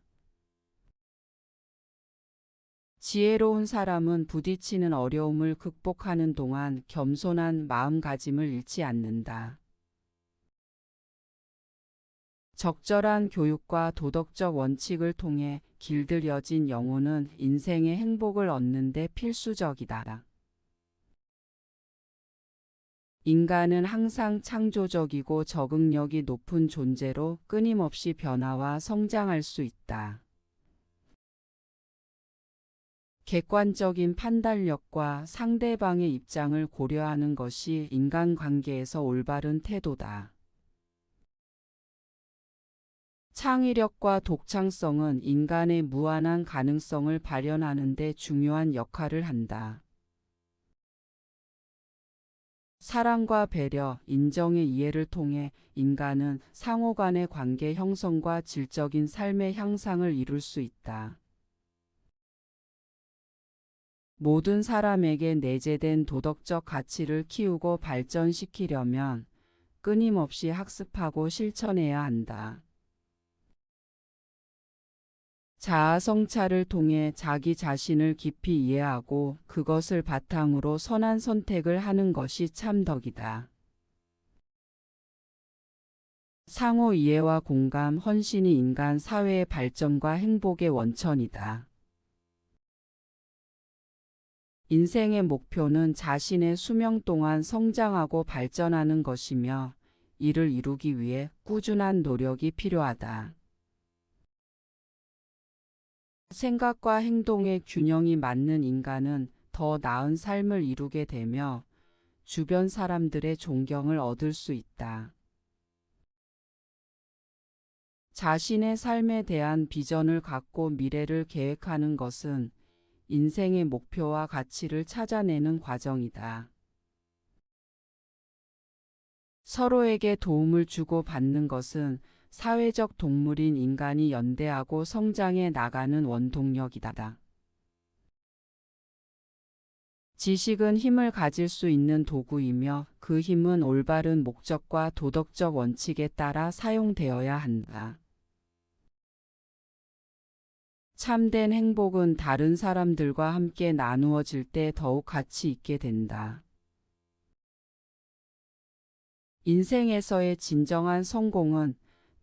[SPEAKER 1] 지혜로운 사람은 부딪히는 어려움을 극복하는 동안 겸손한 마음가짐을 잃지 않는다. 적절한 교육과 도덕적 원칙을 통해 길들여진 영혼은 인생의 행복을 얻는 데 필수적이다. 인간은 항상 창조적이고 적응력이 높은 존재로 끊임없이 변화와 성장할 수 있다. 객관적인 판단력과 상대방의 입장을 고려하는 것이 인간관계에서 올바른 태도다. 창의력과 독창성은 인간의 무한한 가능성을 발현하는 데 중요한 역할을 한다. 사랑과 배려, 인정의 이해를 통해 인간은 상호 간의 관계 형성과 질적인 삶의 향상을 이룰 수 있다. 모든 사람에게 내재된 도덕적 가치를 키우고 발전시키려면 끊임없이 학습하고 실천해야 한다. 자아 성찰을 통해 자기 자신을 깊이 이해하고 그것을 바탕으로 선한 선택을 하는 것이 참덕이다. 상호 이해와 공감, 헌신이 인간 사회의 발전과 행복의 원천이다. 인생의 목표는 자신의 수명 동안 성장하고 발전하는 것이며 이를 이루기 위해 꾸준한 노력이 필요하다. 생각과 행동의 균형이 맞는 인간은 더 나은 삶을 이루게 되며 주변 사람들의 존경을 얻을 수 있다. 자신의 삶에 대한 비전을 갖고 미래를 계획하는 것은 인생의 목표와 가치를 찾아내는 과정이다. 서로에게 도움을 주고 받는 것은 사회적 동물인 인간이 연대하고 성장해 나가는 원동력이다. 지식은 힘을 가질 수 있는 도구이며 그 힘은 올바른 목적과 도덕적 원칙에 따라 사용되어야 한다. 참된 행복은 다른 사람들과 함께 나누어질 때 더욱 가치 있게 된다. 인생에서의 진정한 성공은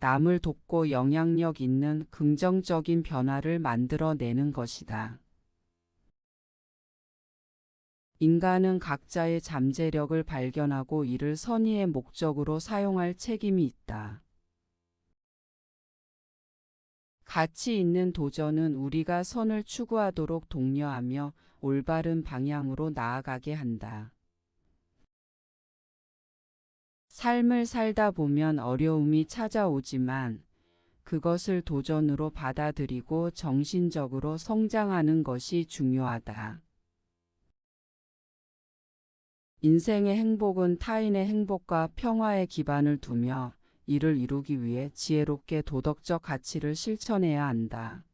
[SPEAKER 1] 남을 돕고 영향력 있는 긍정적인 변화를 만들어내는 것이다. 인간은 각자의 잠재력을 발견하고 이를 선의의 목적으로 사용할 책임이 있다. 가치 있는 도전은 우리가 선을 추구하도록 독려하며 올바른 방향으로 나아가게 한다. 삶을 살다 보면 어려움이 찾아오지만 그것을 도전으로 받아들이고 정신적으로 성장하는 것이 중요하다. 인생의 행복은 타인의 행복과 평화에 기반을 두며 이를 이루기 위해 지혜롭게 도덕적 가치를 실천해야 한다.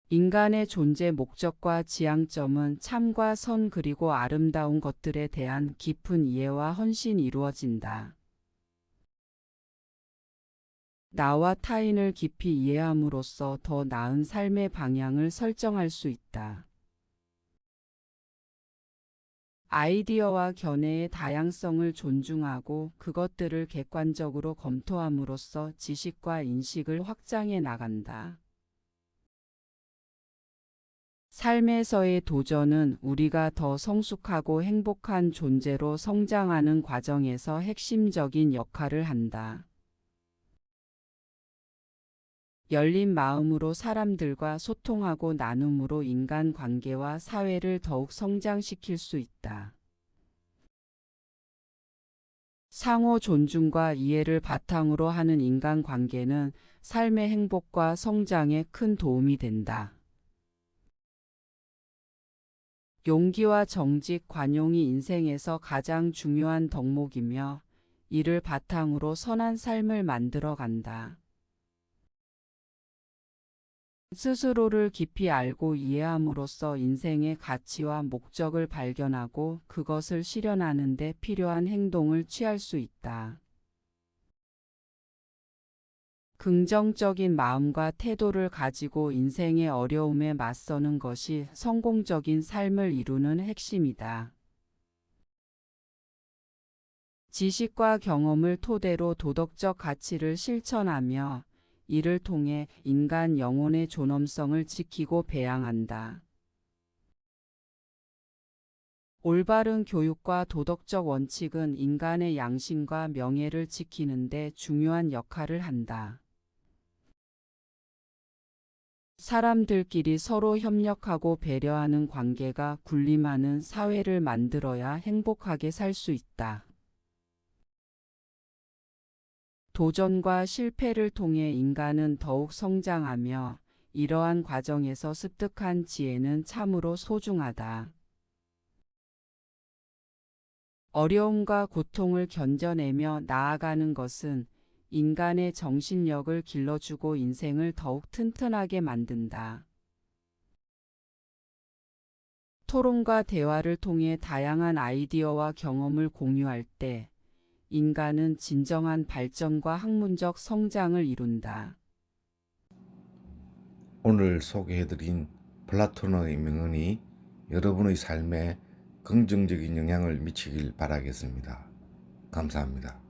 [SPEAKER 1] 인간의 존재 목적과 지향점은 참과 선 그리고 아름다운 것들에 대한 깊은 이해와 헌신이 이루어진다. 나와 타인을 깊이 이해함으로써 더 나은 삶의 방향을 설정할 수 있다. 아이디어와 견해의 다양성을 존중하고 그것들을 객관적으로 검토함으로써 지식과 인식을 확장해 나간다. 삶에서의 도전은 우리가 더 성숙하고 행복한 존재로 성장하는 과정에서 핵심적인 역할을 한다. 열린 마음으로 사람들과 소통하고 나눔으로 인간 관계와 사회를 더욱 성장시킬 수 있다. 상호 존중과 이해를 바탕으로 하는 인간 관계는 삶의 행복과 성장에 큰 도움이 된다. 용기와 정직, 관용이 인생에서 가장 중요한 덕목이며 이를 바탕으로 선한 삶을 만들어 간다. 스스로를 깊이 알고 이해함으로써 인생의 가치와 목적을 발견하고 그것을 실현하는 데 필요한 행동을 취할 수 있다. 긍정적인 마음과 태도를 가지고 인생의 어려움에 맞서는 것이 성공적인 삶을 이루는 핵심이다. 지식과 경험을 토대로 도덕적 가치를 실천하며 이를 통해 인간 영혼의 존엄성을 지키고 배양한다. 올바른 교육과 도덕적 원칙은 인간의 양심과 명예를 지키는 데 중요한 역할을 한다. 사람들끼리 서로 협력하고 배려하는 관계가 군림하는 사회를 만들어야 행복하게 살 수 있다. 도전과 실패를 통해 인간은 더욱 성장하며 이러한 과정에서 습득한 지혜는 참으로 소중하다. 어려움과 고통을 견뎌내며 나아가는 것은 인간의 정신력을 길러주고 인생을 더욱 튼튼하게 만든다. 토론과 대화를 통해 다양한 아이디어와 경험을 공유할 때 인간은 진정한 발전과 학문적 성장을 이룬다.
[SPEAKER 2] 오늘 소개해드린 플라토노의 명언이 여러분의 삶에 긍정적인 영향을 미치길 바라겠습니다. 감사합니다.